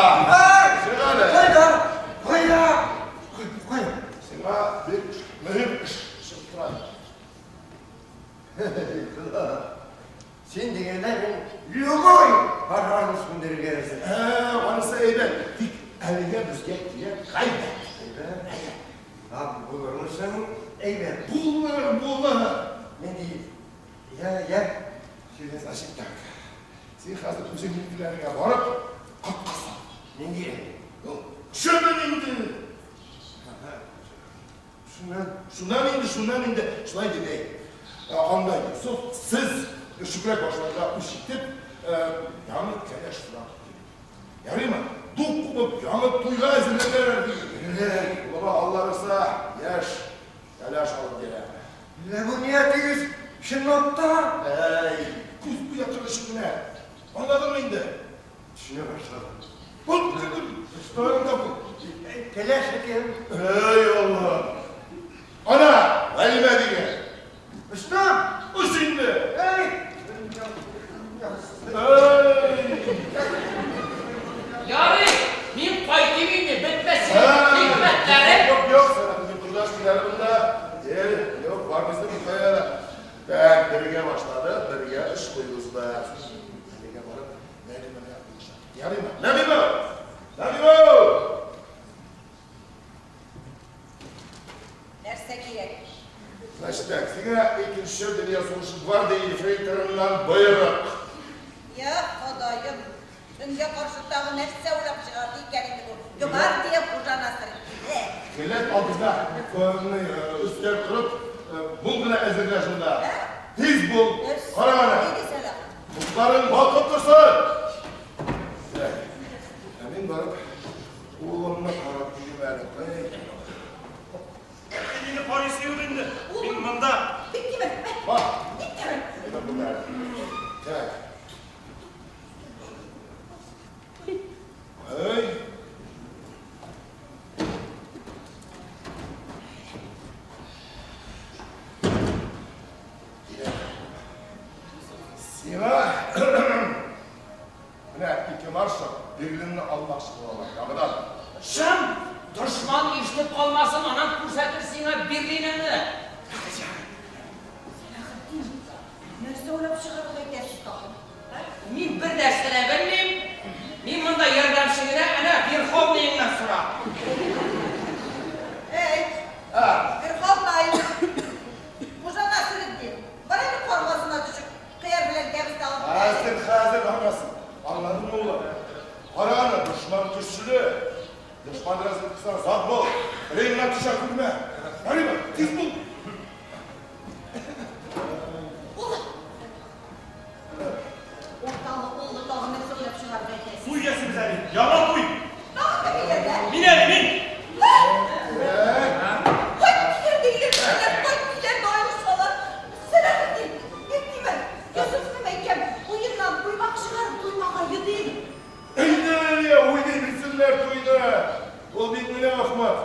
Şigale. Koy. Sana bir mühim iş çıktıran. Sen diyenlerin lugoy harran üstünleri gelirsin. Onысы eyde. Dik eline büzgek diye kaybet. Abi bulur musun? Eyber. Bulur. Ne diyeyim? Ya. Şöyle aşık tak. Sen hazır özün bilgilerine varıp kapkasa. Ne diyeyim? Şundan indi. Şundan indi. Şunay dedi. Onda Yusuf siz Şükrü başlarda üşütüp yanıt keleş falan. Yarayım mı? Duk bulup yanıt duyga izine vererdi. Baba Allah'ırsa yaş. Yalaş alıp gele. Ne bu niyetiniz? Şınlatta. Bu yatırışı ne? Anladın mı indi? Şuna başladım. Dur. Üstüne bu. Telaş edeyim. Ey Allah. Ana, velime diye. Üstüm. Usinde. Hey. Ey. birge başladı, birge iş koyuyoruzlar. Birge varıp, ne yapmışlar? Yarayım mı? Ne diyeyim mi? Ne diyeyim mi? Nerse gerek. Значит так, сега ikinci dünya savaşı var değil, Freyter'ından bayrak. Ya Xodayım, dünya karşıtdağı nerse uğrap çıkardı gerek bu. Yuvar diye buradan asır. Millet altında üstler kurup bulguna ezirleşinde. Tiz bul, karavana. Neydi sana? Bunların balkıp dursun. Emin varıp oğlumla karab gücüm Yine Paris'e yürüdü. Benim bunda. Bitti mi? Bak. Bitti mi? Evet bunlar. Çek. Hey. Sina. Ne iki marşa birliğini almak istiyorlar. Yamadan. Şam, düşman işitip kalmasın, anan kursatırsın birliğini. Nerse uğrap çıkardı gerçek kalın. Min bir dersine bilmeyim. Min bunda yardımcılara ana bir hovlayından sonra. Bir kalmayın. Buradan asır edeyim. Bana bir korkmasına düşüp kıyar bilen gemisi alıp. Hazır anlasın. Anladın mı oğlum? Karana düşman güçlü. Düşman biraz kısana zat bol. Reyna tuşa gülme. Hadi bak, tiz bul. Ortalık oldu dağın nerse uğrap çıkardı gerçek. Duy gelsin bize. Yalan duy. Ne yaptı bir yerde? Min eli min. Koy bir değil, koy bir doymuş falan. Selahattin, gitti mi? Gözünü meykem, uyumdan duymak çıkarıp duymak değil. Eyde ya, uydu bilsinler duydu. O bilmene akma.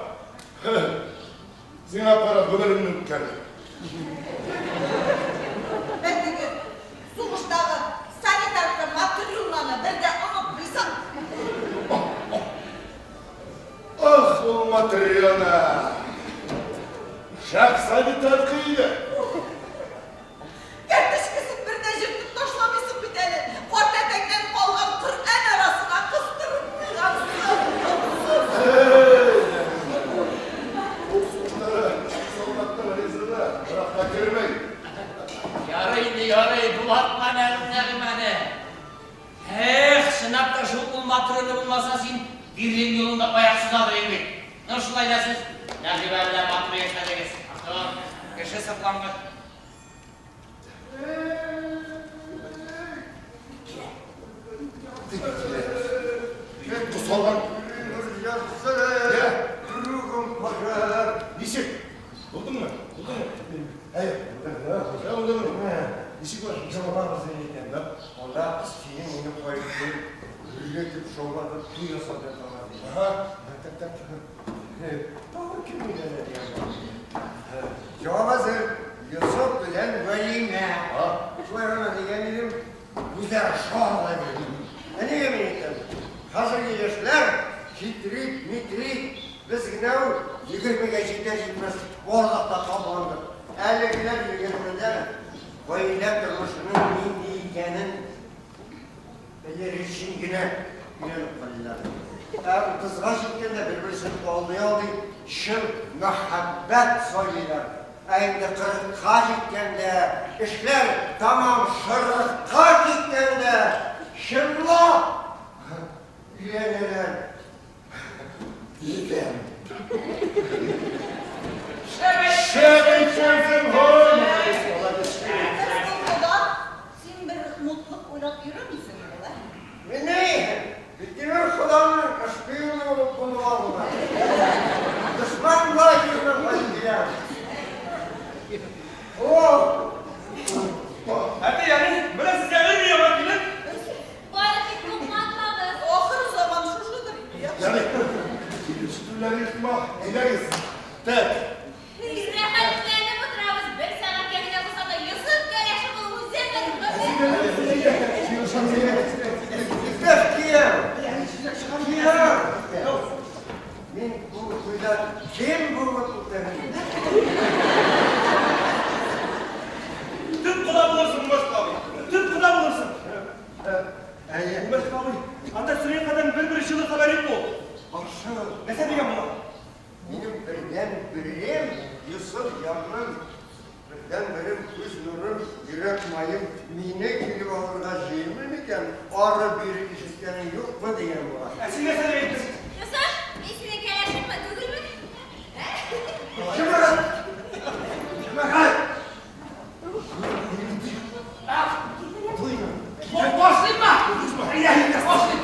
Zina para böbürünü kendi. Ben bir gün Sumuş'tağı sanitarka materyallarını bir de unutmuşsam. Ah o materyana. Şak sanitar kıydı. Gerçekten bir de jırtıp taşlamışsın bir tane. Portetekten kolgan Kur'an arasına kıstırıp Soldatlar rezilde. Bırakma girmeyin. Yarıydı, bulatma nermeni. Şınap da şu ulmatırını bulmasa sen birliğin yolunda ayaksız adayım bir. Nasıl aydasız? Nazibe bile matırı yetmediniz. Tamam, köşe saplanmak. Bu soldan. Yazsana ruhum para. Dişik. Buldun mu? Buldun mu? Hayır. Ya buldun mu? Dişik var. Canavar zeyden. Onda film onu koyup üretip şovlarda duyuyorsa da tamam. Aha. Doğru kim bilir ne diyeceğim. Cevabazı Yusuf bilen velime. Şu hemen diyelim. Güzel şovlar dedim. Ne yemin ettim? Hazır gelişler. Kitrik, mitrik. Biz yine 20 geçikler gitmez. Orada toplandık. 50'ler yürüyüşünde koyunlar durmuşunun mindiğinin belirişin yine kılırlar. Eğer kızgaç gittiğinde birbirisini kolluyaldı, şın muhabbet söylüyorlar. Eğer kırıkka gittiğinde işler tamam şırıkka gittiğinde şınla üyeliler. İyiyim. Şebek çözüm hol. Sen bir mutluluk oynat yürür müsün böyle? Ne? Bittiler kulağının aşkıyla olup bunu aldılar. Düşman lahirden haydiler. Hadi yani böyle size ölmüyor bak bilin. Bu arada bir koklatmadı. Ahır zaman şuşudur ya. Yani sütünleri yırtmak, gideriz. Tek. Biz rehaliflerine bu travız bir Tıpkıda bulursun Başka abi. Tıpkıda bulursun. Ey, Başka abi. Anda süreye kadar bir yıllık haberi yok mu? başı, Ne sen diyeceğim buna? benim birden birim, Yusuf yavrum, birden birim kız nurum, yürek mayım, mine gibi olurga jilminiken, arı bir işitkenin yok mu diyen bu. Siz ne sen diyeceksiniz? Yusuf, iyisini kelaşırma, duygur mu? Kim var? Bakay! Duyma. Boşlayayım mı? Boşlayayım.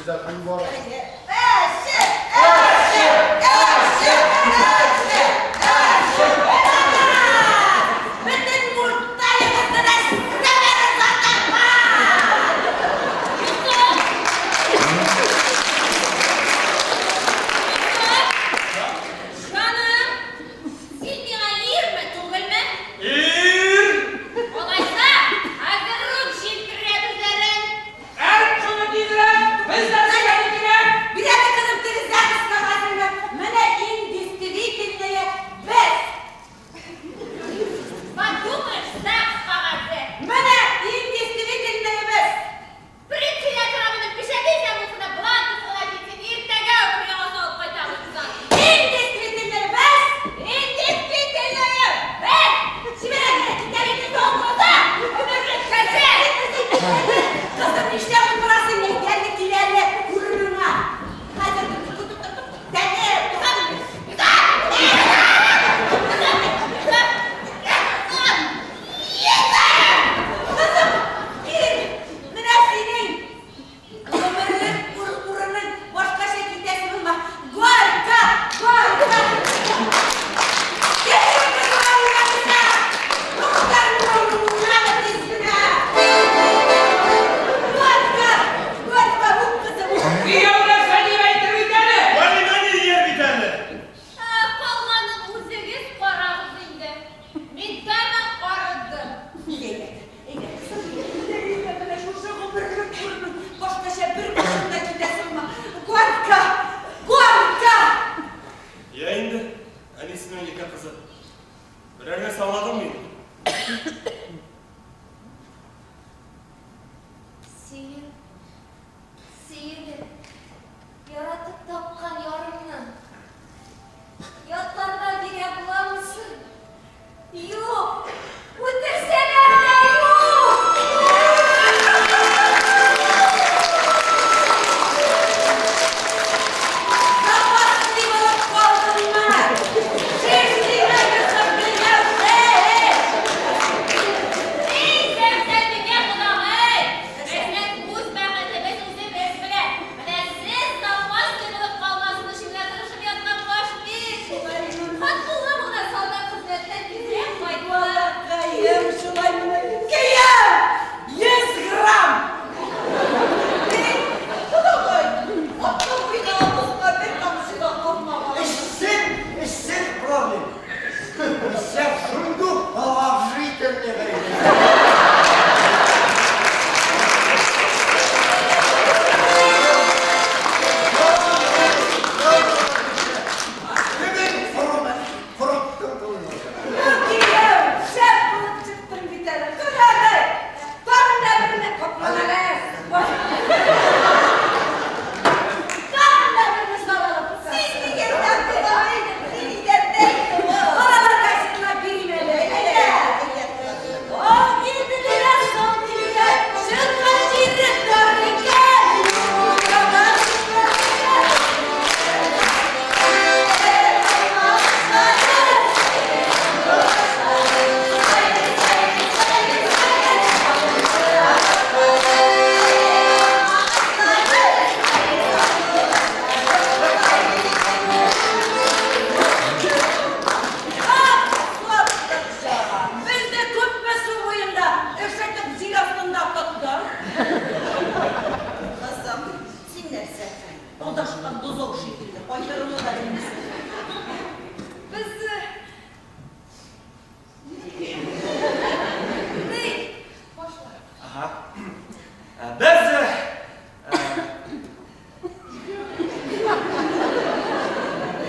Bizden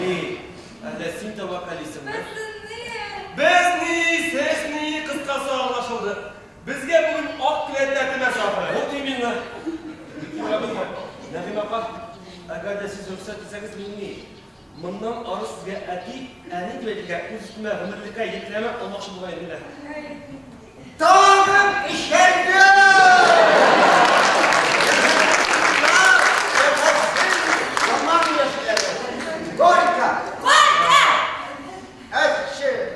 Ali, sen tavakkalisin. Bizni. Sizni kıskası anlaşıldı. Bizge bugün ak biletlerdi mesafe. O demin var. Nefim apa? Agar da siz ruhsat etseniz minni. Bundan arı sizge ati, eni güvediga üstüme ömürlüke yetireme olmakşı bulayım bile. Dağım işerdi! Zaman yaşadı. Gorka! Etçi!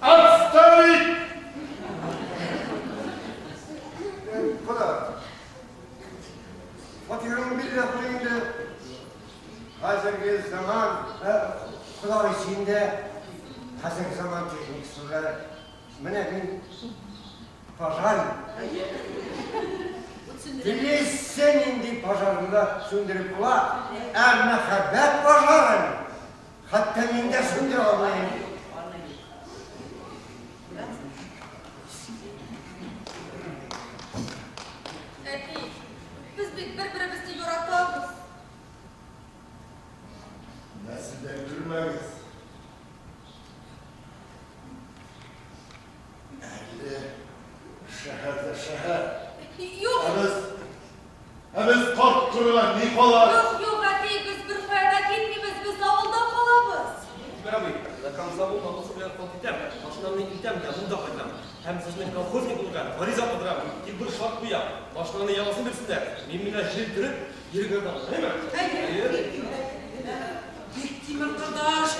Отставить! Kula! Fatih'in bir lafıydı. Hazırki zaman, kula içinde hazır zaman teknik surları. Benim пожар. Dili senin di пожарında söndürüp kula. Muhabbet пожарын. Hatta minde söndür olmayın. Әти, biz bir-birimizni yoratamiz. Nesilden gülmeyiz. Ehli şehirde şehir. Yok, Hemiz kork kurulan Nikola. yok әти, biz bir fayda gitmeyimiz, biz avulda kalabız. Merhaba, rakamsal bu mağazası bilen kontitem. Başlananın item de bunda koydum. Hem sizin kolxoznik olgan, variza kıdıram. Bir şart bu ya. Başlananın yalasını bilsinler. Mimine jildirip, yeri gırdan. Değil mi? Bittimin kardeş,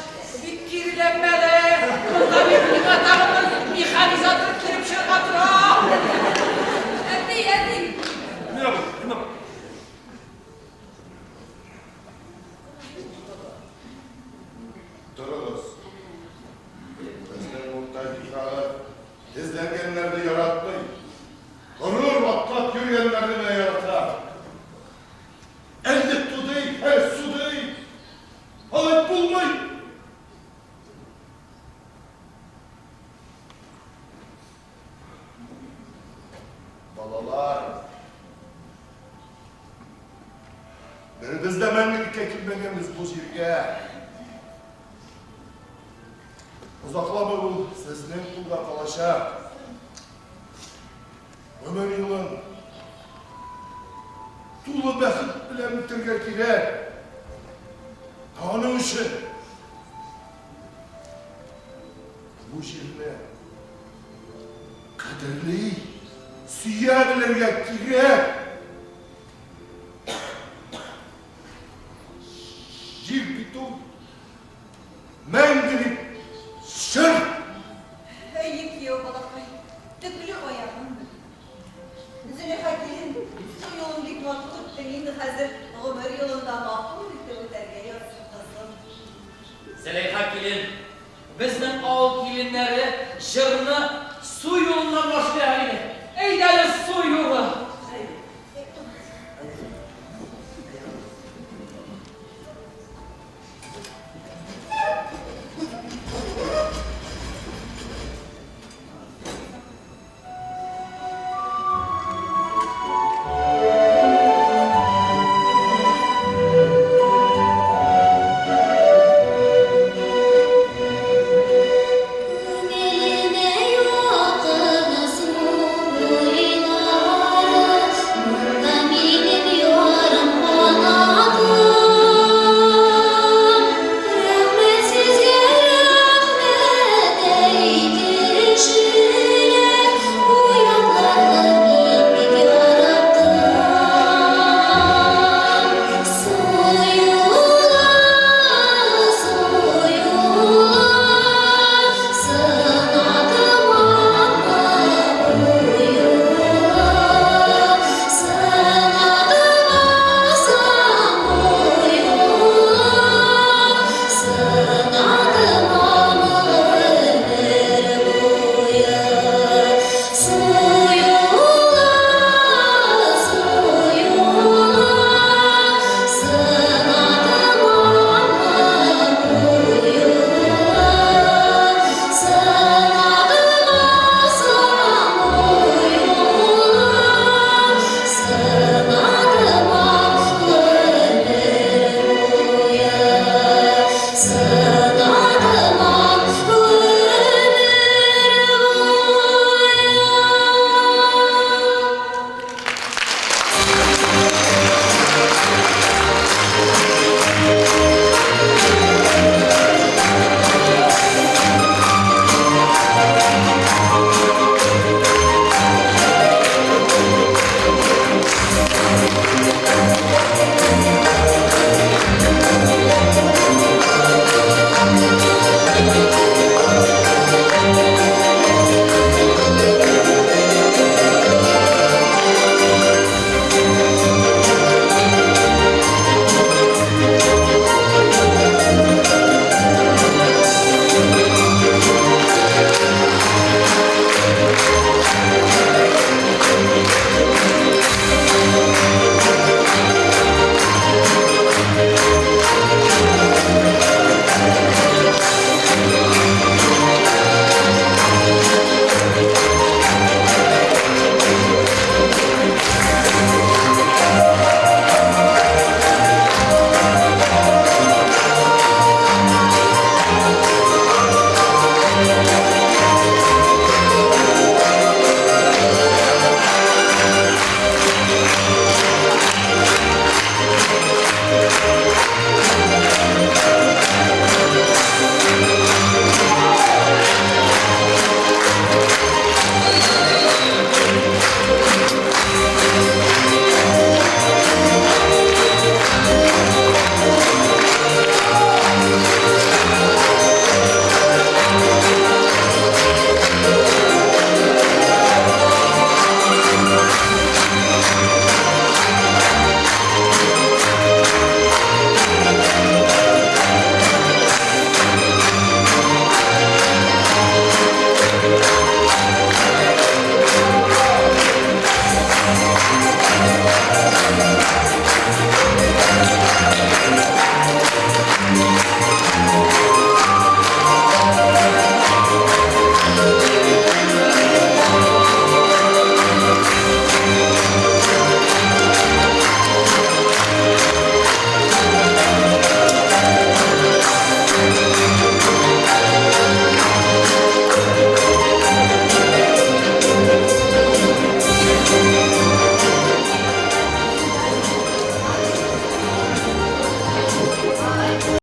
bir kirilenmeli. Burada bir adamımız mekanizatör kirip şırgatıra. Әти. Merhaba, tamam. Durunuz. Bizden muhtaçlıkları izlengenlerde yarattı. Gurur atlat yürüyenlerde de yaratar. Elde tu değil, her su değil. Halet bulmayın. Balalar. Bizde menlikle kilmegemiz bu şirke. Uzaklama bu sesinin kulda kalaşa. Ömer yılın Tulu bəxit bilen bitirge kire. Tanı ışın. Bu şirle kaderli süyerlerge kire. Jil bitum mendilip şır. Ey ki o balakay. Tıklı ayağım. Züleyha gelin. Su yolun dikmatlık demin hazır. Ömer yolunda mahkum bitti terbiye yapsın kızım. Züleyha gelin, bizden ağıl gelinleri jırını su yoluna başlayalım. Eydeli su yolu.